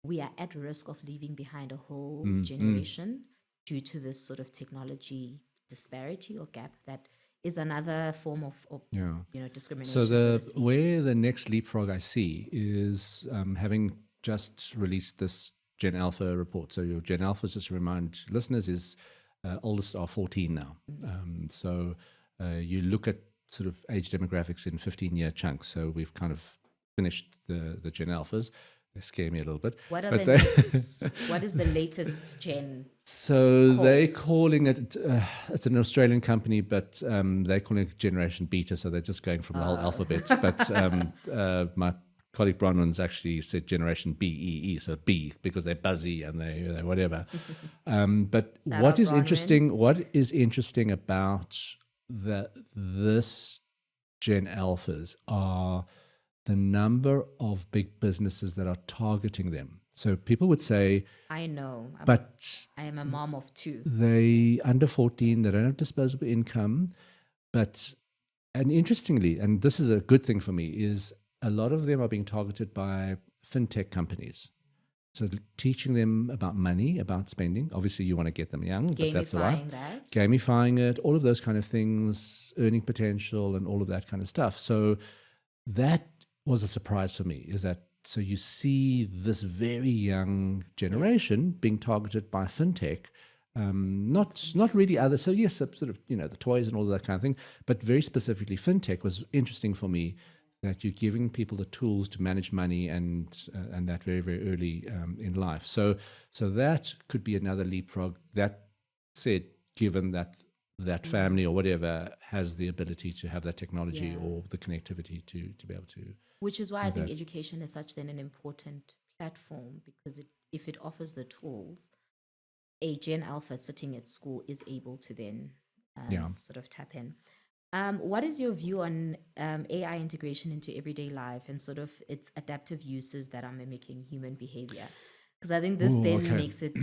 we are at risk of leaving behind a whole generation due to this sort of technology disparity or gap that is another form of discrimination. So to speak. where the next leapfrog I see is having just released this Gen Alpha report. So your Gen Alpha, just to remind listeners, is oldest are 14 now. So you look at sort of age demographics in 15-year chunks. So we've kind of finished the Gen Alphas. They scare me a little bit. What are the next? What is the latest gen? So they're calling it, it's an Australian company, but they're calling it Generation Beta. So they're just going from the whole alphabet. But my colleague Bronwyn's actually said Generation BEE, so B, because they're buzzy and they whatever. But what is interesting about this Gen Alphas are the number of big businesses that are targeting them. So people would say, I know, but I am a mom of two. they under 14, they don't have disposable income. And interestingly, and this is a good thing for me, is a lot of them are being targeted by fintech companies. So teaching them about money, about spending. Obviously, you want to get them young, but that's all right. Gamifying it, all of those kind of things, earning potential and all of that kind of stuff. So that was a surprise for me, is that so you see this very young generation being targeted by fintech, not really other. So yes, sort of, the toys and all of that kind of thing, but very specifically fintech was interesting for me, that you're giving people the tools to manage money and that very, very early in life. So that could be another leapfrog. That said, given that family or whatever has the ability to have that technology or the connectivity to be able to. Which is why I think education is such then an important platform, because if it offers the tools, a Gen Alpha sitting at school is able to then sort of tap in. What is your view on AI integration into everyday life and sort of its adaptive uses that are mimicking human behavior? Because I think this makes it,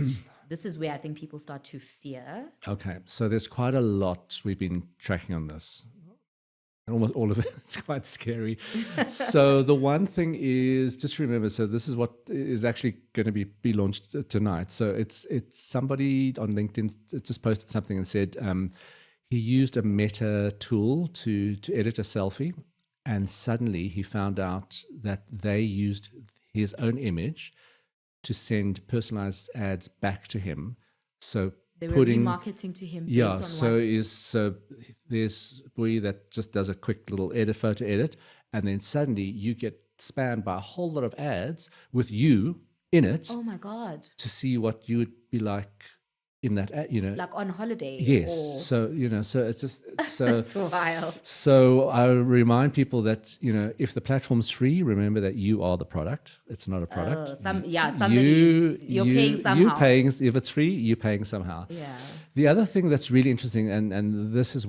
this is where I think people start to fear. Okay, so there's quite a lot we've been tracking on this. And almost all of it, it's quite scary. So the one thing is, just remember, so this is what is actually going to be launched tonight. So it's somebody on LinkedIn just posted something and said, he used a meta tool to edit a selfie, and suddenly he found out that they used his own image to send personalized ads back to him. So they were remarketing to him based on so there's Bui that just does a quick little photo edit, and then suddenly you get spammed by a whole lot of ads with you in it. Oh my God. To see what you would be like in that, like on holiday. Yes. So it's just so it's wild. So I remind people that if the platform's free, remember that you are the product. It's not a product. You're paying somehow. If it's free, you're paying somehow. Yeah. The other thing that's really interesting, and this is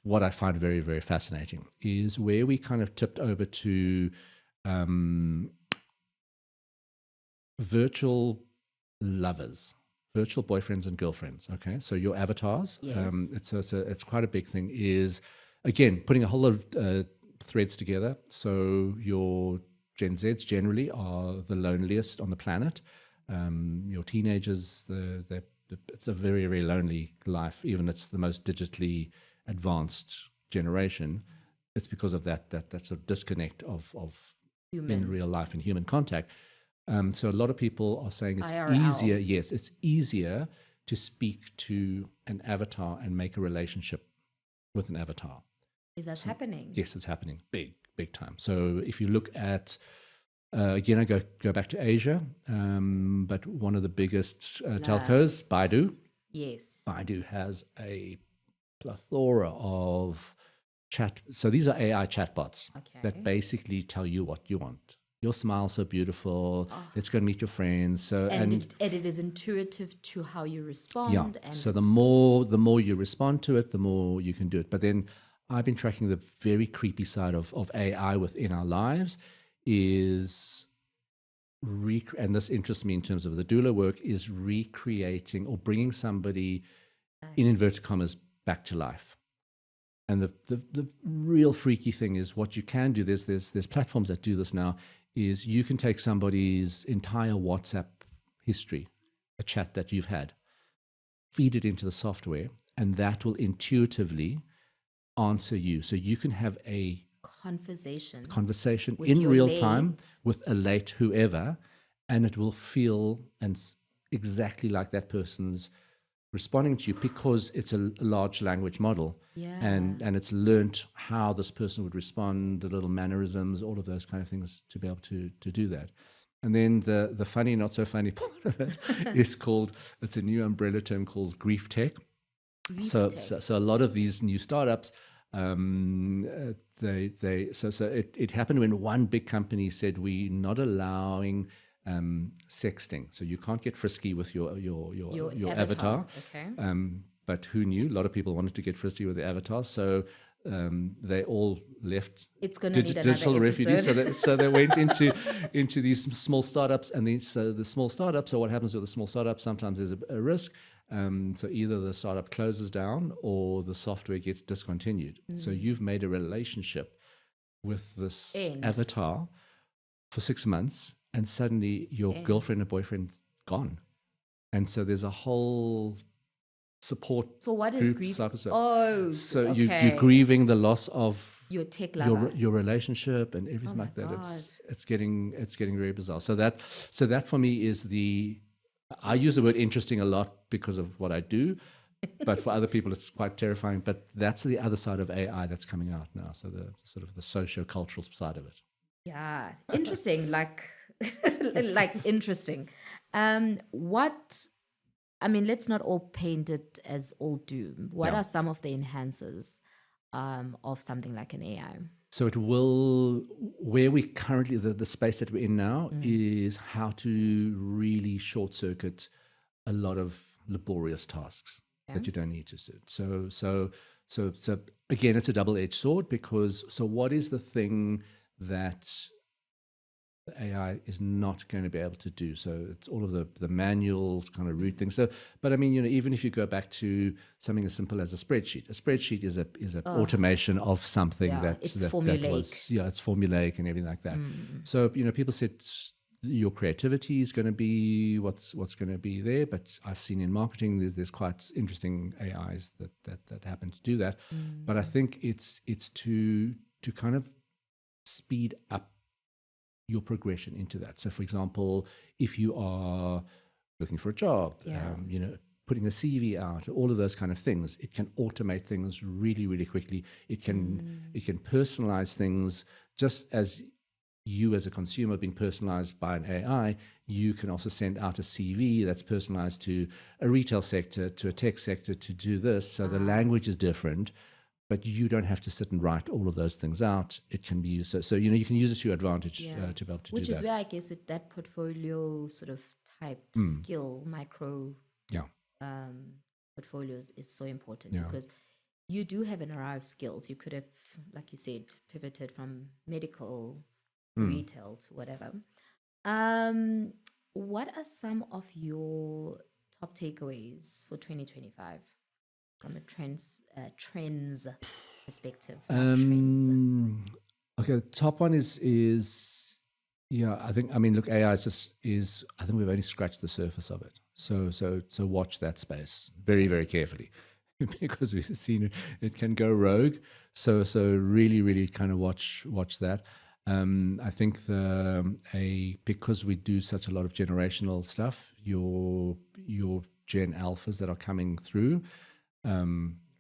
what I find very, very fascinating, is where we kind of tipped over to virtual lovers. Virtual boyfriends and girlfriends. Okay, so your avatars. Yes. It's quite a big thing. Is again putting a whole lot of threads together. So your Gen Zs generally are the loneliest on the planet. Your teenagers, it's a very, very lonely life. Even it's the most digitally advanced generation. It's because of that sort of disconnect of in real life and human contact. So a lot of people are saying it's IRL. easier. Yes, it's easier to speak to an avatar and make a relationship with an avatar. Is that happening? Yes, it's happening big time. So if you look at, again, I go back to Asia, but one of the biggest telcos, Baidu. Yes. Baidu has a plethora of chat. So these are AI chatbots that basically tell you what you want. Your smile's so beautiful. Let's go and meet your friends. So and it is intuitive to how you respond. Yeah. And so the more you respond to it, the more you can do it. But then I've been tracking the very creepy side of AI within our lives is and this interests me in terms of the doula work, is recreating or bringing somebody in inverted commas back to life. And the real freaky thing is what you can do. There's platforms that do this now. Is you can take somebody's entire WhatsApp history, a chat that you've had, feed it into the software, and that will intuitively answer you. So you can have a conversation in real time with a late whoever, and it will feel exactly like that person's responding to you because it's a large language model. Yeah. And it's learnt how this person would respond, the little mannerisms, all of those kind of things to be able to do that. And then the funny, not so funny part of it is it's a new umbrella term called grief tech. So a lot of these new startups, it happened when one big company said, we're not allowing sexting, so you can't get frisky with your avatar. Okay. But who knew? A lot of people wanted to get frisky with the avatar, so they all left. It's going to need digital another refugees. episode. So they went into these small startups, and so the small startups. So what happens with the small startups? Sometimes there's a risk. So either the startup closes down or the software gets discontinued. So you've made a relationship with this avatar for 6 months, and suddenly your girlfriend or boyfriend's gone. And so there's a whole support. So what is grief? So you're grieving the loss of your tech lover, your relationship and everything like that. God. It's getting very bizarre. So that for me is I use the word interesting a lot because of what I do, but for other people it's quite terrifying. But that's the other side of AI that's coming out now. So the sort of the socio-cultural side of it. Yeah, interesting. like interesting. Let's not all paint it as all doom. What are some of the enhancers of something like an AI? So it will, where we currently, the space that we're in now is how to really short circuit a lot of laborious tasks that you don't need to do. So again, it's a double-edged sword because, so what is the thing that the AI is not going to be able to do? So it's all of the manual kind of root things. So, but I mean, even if you go back to something as simple as a spreadsheet is an automation of something it's formulaic. It's formulaic and everything like that. So, people said your creativity is going to be what's going to be there, but I've seen in marketing there's quite interesting AIs that happen to do that. But I think it's to kind of speed up your progression into that. So for example, if you are looking for a job, putting a CV out, all of those kind of things, it can automate things really, really quickly. It can personalize things just as you as a consumer being personalized by an AI. You can also send out a CV that's personalized to a retail sector, to a tech sector to do this. So the language is different, but you don't have to sit and write all of those things out. It can be used. So you can use it to your advantage to be able to do that. Which is where I guess that portfolio sort of type skill, micro portfolios is so important because you do have an array of skills. You could have, like you said, pivoted from medical, retail to whatever. What are some of your top takeaways for 2025? From a trends perspective. Okay, the top one is Yeah, I mean, look, AI I think we've only scratched the surface of it. So watch that space very, very carefully because we've seen it can go rogue. So really, really kind of watch that. I think because we do such a lot of generational stuff, your Gen Alphas that are coming through,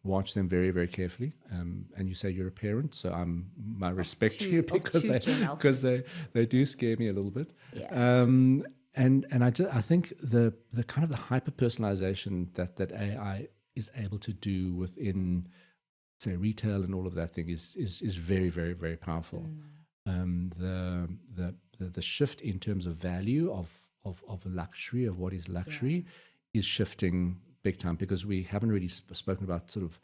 watch them very, very carefully. And you say you're a parent, so my respect to you because they do scare me a little bit. Yeah. And I think the kind of the hyper personalization that AI is able to do within, say, retail and all of that thing is very, very, very powerful. The shift in terms of value of luxury, of what is luxury, is shifting big time, because we haven't really spoken about sort of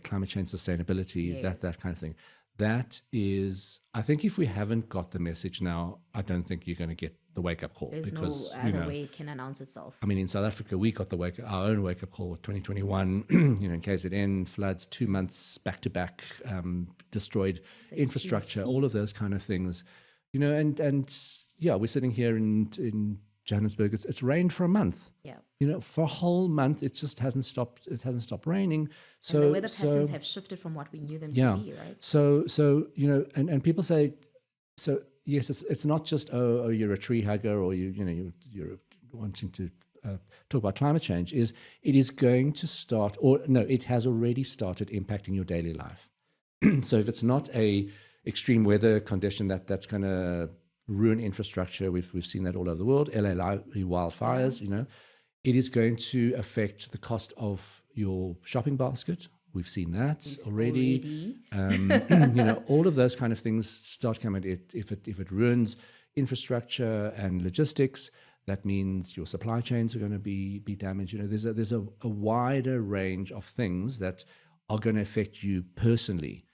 climate change, sustainability, that kind of thing. That is, I think if we haven't got the message now, I don't think you're going to get the wake-up call. There's because, no other way it can announce itself. I mean, in South Africa, we got our own wake-up call with 2021, in KZN, floods, 2 months back-to-back, destroyed infrastructure, all of those kind of things. And yeah, we're sitting here in Johannesburg. It's rained for a month. Yeah. For a whole month, it just hasn't stopped. It hasn't stopped raining. So and the weather patterns have shifted from what we knew them to be, right? So and people say, so yes, it's not just you're a tree hugger, or you're wanting to talk about climate change. It is going to start, or no, it has already started impacting your daily life. So if it's not a extreme weather condition that's going to ruin infrastructure, we've seen that all over the world. LA wildfires, it is going to affect the cost of your shopping basket. We've seen that already. All of those kind of things start coming. If it ruins infrastructure and logistics, that means your supply chains are going to be damaged. There's a wider range of things that are going to affect you personally,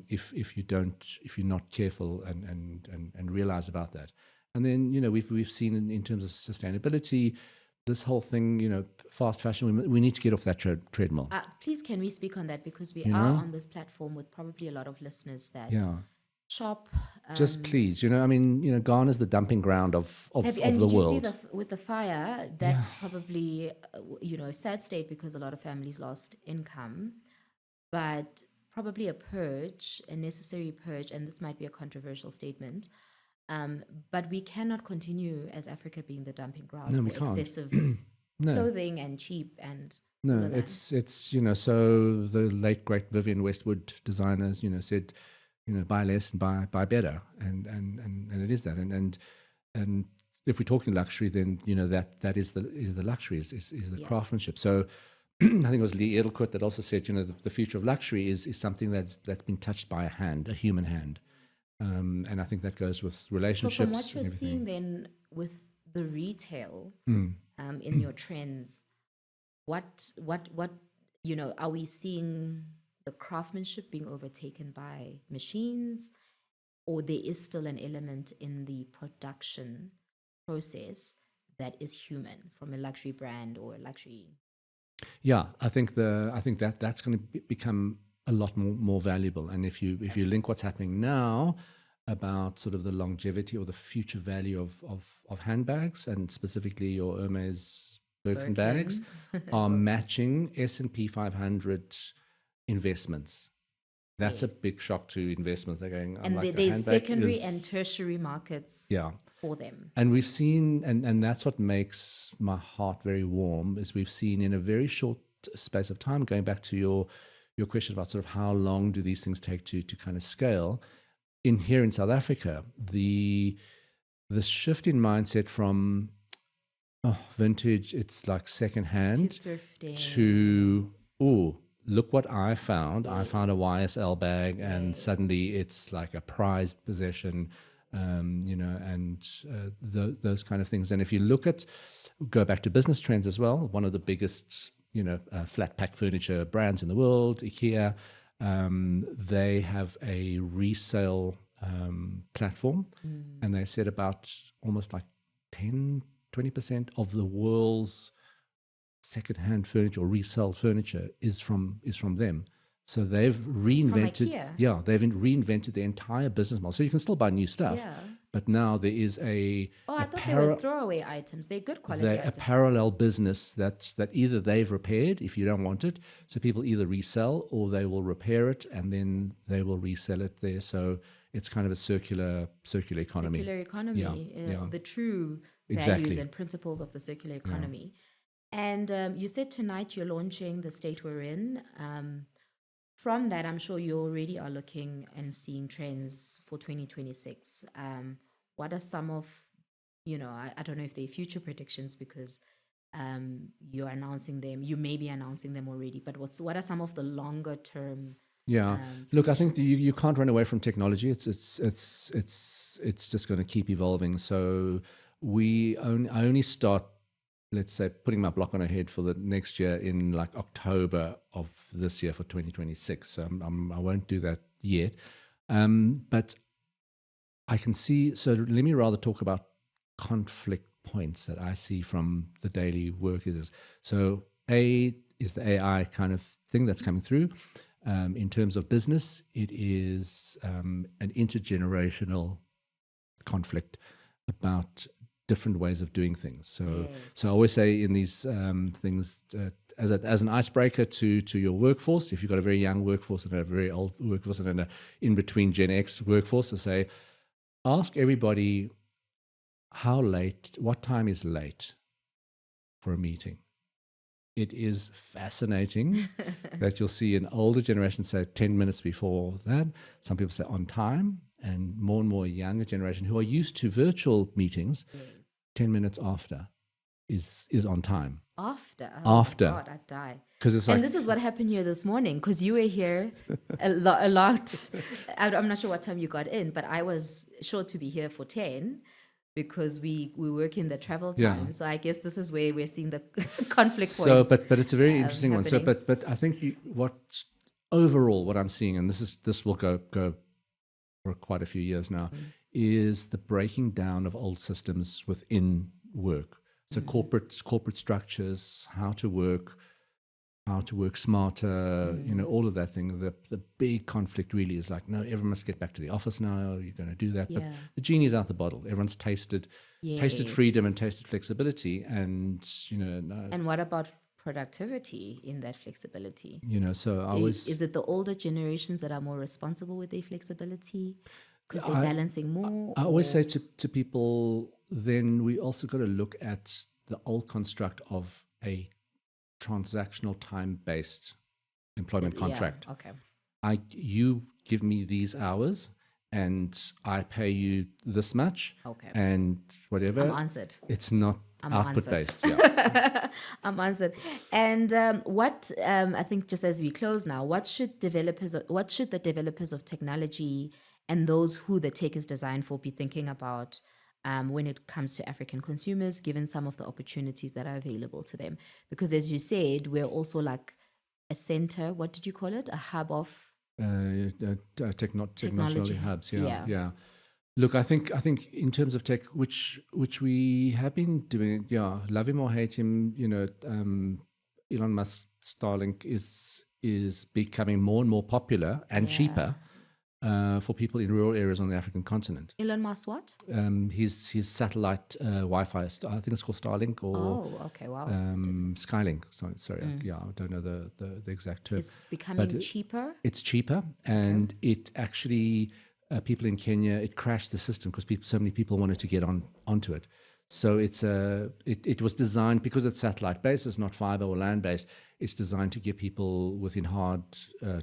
if you're not careful and realize about that. And then we've seen in terms of sustainability, this whole thing, fast fashion, we need to get off that treadmill. Please, can we speak on that? Because we are on this platform with probably a lot of listeners that shop. Just please, Ghana's the dumping ground of the world. Did you see with the fire, that probably, sad state because a lot of families lost income, but probably a necessary purge, and this might be a controversial statement, but we cannot continue as Africa being the dumping ground for excessive clothing and cheap and it's so the late great Vivienne Westwood designers said buy less and buy better, and it is that, and if we're talking luxury, then that is the luxury is the craftsmanship. So I think it was Lee Edelkort that also said the future of luxury is something that's been touched by a human hand. And I think that goes with relationships. So from what you're seeing then with the retail in your trends, what are we seeing the craftsmanship being overtaken by machines, or there is still an element in the production process that is human from a luxury brand or luxury? Yeah, I think that's going to become a lot more valuable. And if you link what's happening now about sort of the longevity or the future value of handbags, and specifically your Hermes Birkin bags, are matching S&P 500 investments. That's a big shock to investments. They're going, and there's secondary and tertiary markets for them. And we've seen, and that's what makes my heart very warm, is we've seen in a very short space of time, going back to your question about sort of how long do these things take to kind of scale. Here in South Africa, the shift in mindset from vintage, it's like secondhand, to look what I found. I found a YSL bag, and suddenly it's like a prized possession, those kind of things. And if you go back to business trends as well, one of the biggest, flat pack furniture brands in the world, IKEA, they have a resale platform, and they said about almost like 10-20% of the world's secondhand furniture or resale furniture is from them. So they've reinvented, they've reinvented the entire business model. So you can still buy new stuff, But now there is a I thought they were throwaway items. They're good quality a items. parallel business that either they've repaired if you don't want it, so people either resell or they will repair it and then they will resell it there. So it's kind of a circular economy. Circular economy, Yeah. the true values Exactly. and principles of the circular economy. And you said tonight you're launching the state we're in. From that, I'm sure you already are looking and seeing trends for 2026. What are some of, I don't know if they're future predictions because you're announcing them. You may be announcing them already, but what are some of the longer term? Yeah. Look, I think you can't run away from technology. It's just going to keep evolving. So I only start, let's say, putting my block on ahead for the next year in like October of this year for 2026. So I won't do that yet. But I can see, so let me rather talk about conflict points that I see from the daily work is. So A is the AI kind of thing that's coming through. In terms of business, it is an intergenerational conflict about different ways of doing things. So I always say in these things, as an icebreaker to your workforce, if you've got a very young workforce and a very old workforce and an in-between Gen X workforce, I say, ask everybody what time is late for a meeting. It is fascinating that you'll see an older generation say 10 minutes before that. Some people say on time, and more younger generation who are used to virtual meetings, 10 minutes after is on time. After? After. My God, I'd die. It's like, and this is what happened here this morning because you were here a lot. I'm not sure what time you got in, but I was sure to be here for 10 because we work in the travel time. So I guess this is where we're seeing the conflict points. But it's a very interesting one. So, happening. but I think what I'm seeing, and this will go for quite a few years now, is the breaking down of old systems within work. So corporate structures, how to work smarter, all of that thing. The big conflict really is like, no, everyone must get back to the office now. You're going to do that. But the genie's out the bottle. Everyone's tasted freedom and tasted flexibility. And, no. And what about productivity in that flexibility? So is it the older generations that are more responsible with their flexibility because they're balancing more? I always say to people, then we also got to look at the old construct of a transactional time-based employment contract. Okay. You give me these hours and I pay you this much. Okay. And whatever. I'm answered. It's not output based. I'm answered. And what I think, just as we close now, what should the developers of technology and those who the tech is designed for be thinking about when it comes to African consumers, given some of the opportunities that are available to them? Because as you said, we're also like a center, what did you call it? A hub of technology hubs. Yeah. Look, I think in terms of tech, which we have been doing, love him or hate him, Elon Musk Starlink is becoming more and more popular and cheaper for people in rural areas on the African continent. Elon Musk what? His satellite Wi-Fi, I think it's called Starlink or Skylink. Sorry, I don't know the exact term. It's becoming cheaper? It's cheaper, and it actually... people in Kenya, it crashed the system because so many people wanted to get onto it. So it was designed, because it's satellite based, it's not fiber or land based. It's designed to give people within hard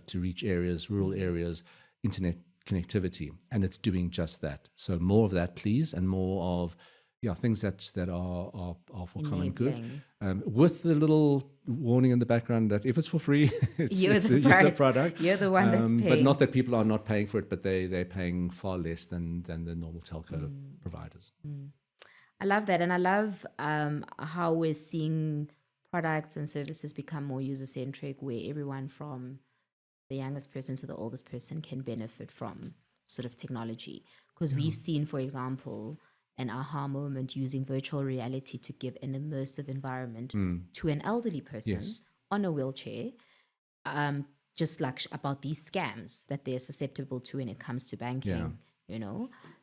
to reach areas, rural areas, internet connectivity, and it's doing just that. So more of that, please, and more of things that are for common good. With the little warning in the background that if it's for free, you're the product. You're the one that's paying. But not that people are not paying for it, but they're paying far less than the normal telco providers. I love that. And I love how we're seeing products and services become more user-centric, where everyone from the youngest person to the oldest person can benefit from sort of technology. Because we've seen, for example, an aha moment using virtual reality to give an immersive environment to an elderly person on a wheelchair, just like about these scams that they're susceptible to when it comes to banking,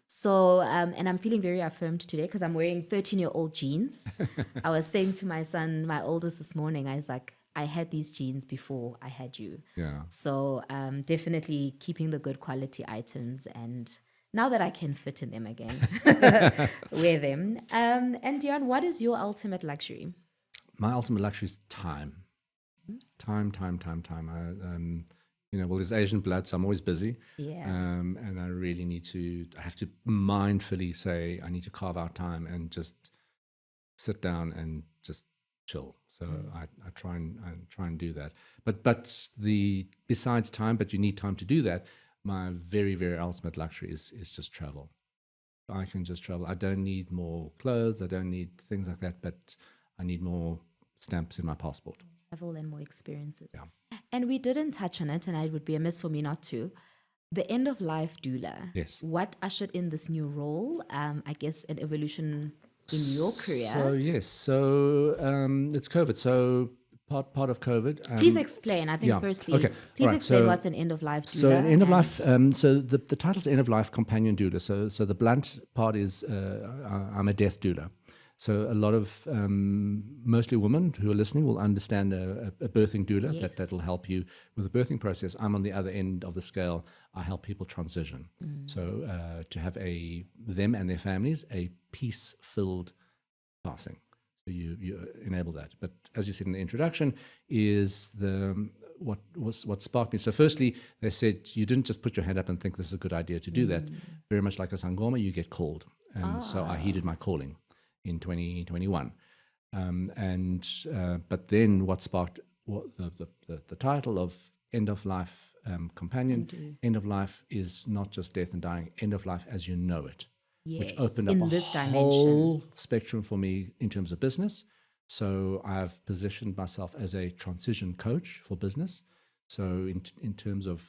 So, and I'm feeling very affirmed today because I'm wearing 13-year-old jeans. I was saying to my son, my oldest this morning, I was like, I had these jeans before I had you. Yeah. So, definitely keeping the good quality items, and now that I can fit in them again, wear them. And Dion, what is your ultimate luxury? My ultimate luxury is time. Time. Well, there's Asian blood, so I'm always busy. Yeah. And I have to mindfully say, I need to carve out time and just sit down and just chill. So I try and do that. But besides time, but you need time to do that. My very, very ultimate luxury is just travel. I can just travel. I don't need more clothes. I don't need things like that, but I need more stamps in my passport. Travel and more experiences. Yeah. And we didn't touch on it, and it would be amiss for me not to. The end of life doula. Yes. What ushered in this new role? I guess an evolution in your career. So yes, so it's COVID. So part of COVID. Please explain. I think yeah. firstly, Okay. please All right. explain So- what's an end of life doula. So an end of and- life. So the title's end of life companion doula. So the blunt part is I'm a death doula. So a lot of mostly women who are listening will understand a birthing doula Yes. that will help you with the birthing process. I'm on the other end of the scale. I help people transition. So to have them and their families a peace-filled passing. So you enable that. But as you said in the introduction, is what sparked me. So firstly, they said you didn't just put your hand up and think this is a good idea to do that. Very much like a sangoma, you get called. And so I heeded my calling in 2021. But then what sparked the title of End of Life Companion, End of Life is not just death and dying, end of life as you know it. Yes, Which opened in up a this whole dimension. spectrum for me in terms of business. So I've positioned myself as a transition coach for business. So in terms of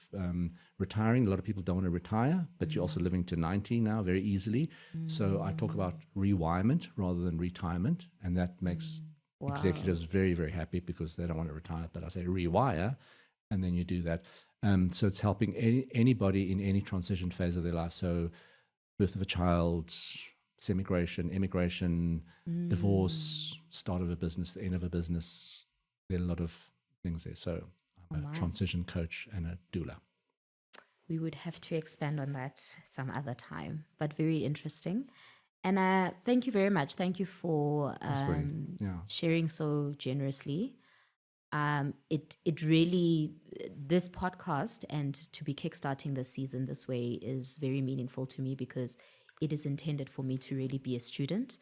retiring, a lot of people don't want to retire, but you're also living to 90 now very easily. So I talk about rewirement rather than retirement, and that makes executives very, very happy because they don't want to retire. But I say rewire, and then you do that. So it's helping anybody in any transition phase of their life. So birth of a child, semigration, immigration, divorce, start of a business, the end of a business. There are a lot of things there. So I'm a transition coach and a doula. We would have to expand on that some other time, but very interesting. And thank you very much. Thank you for sharing so generously. It really, this podcast and to be kickstarting this season this way is very meaningful to me because it is intended for me to really be a student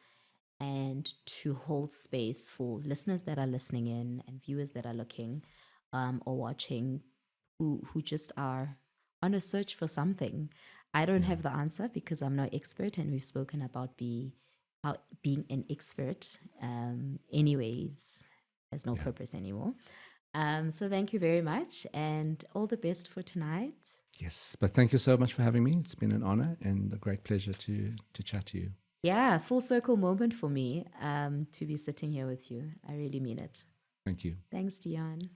and to hold space for listeners that are listening in and viewers that are looking or watching who just are on a search for something. I don't have the answer because I'm no expert, and we've spoken about being an expert anyways has no purpose anymore. So thank you very much and all the best for tonight. Yes, but thank you so much for having me. It's been an honor and a great pleasure to chat to you. Yeah, full circle moment for me to be sitting here with you. I really mean it. Thank you. Thanks, Dion.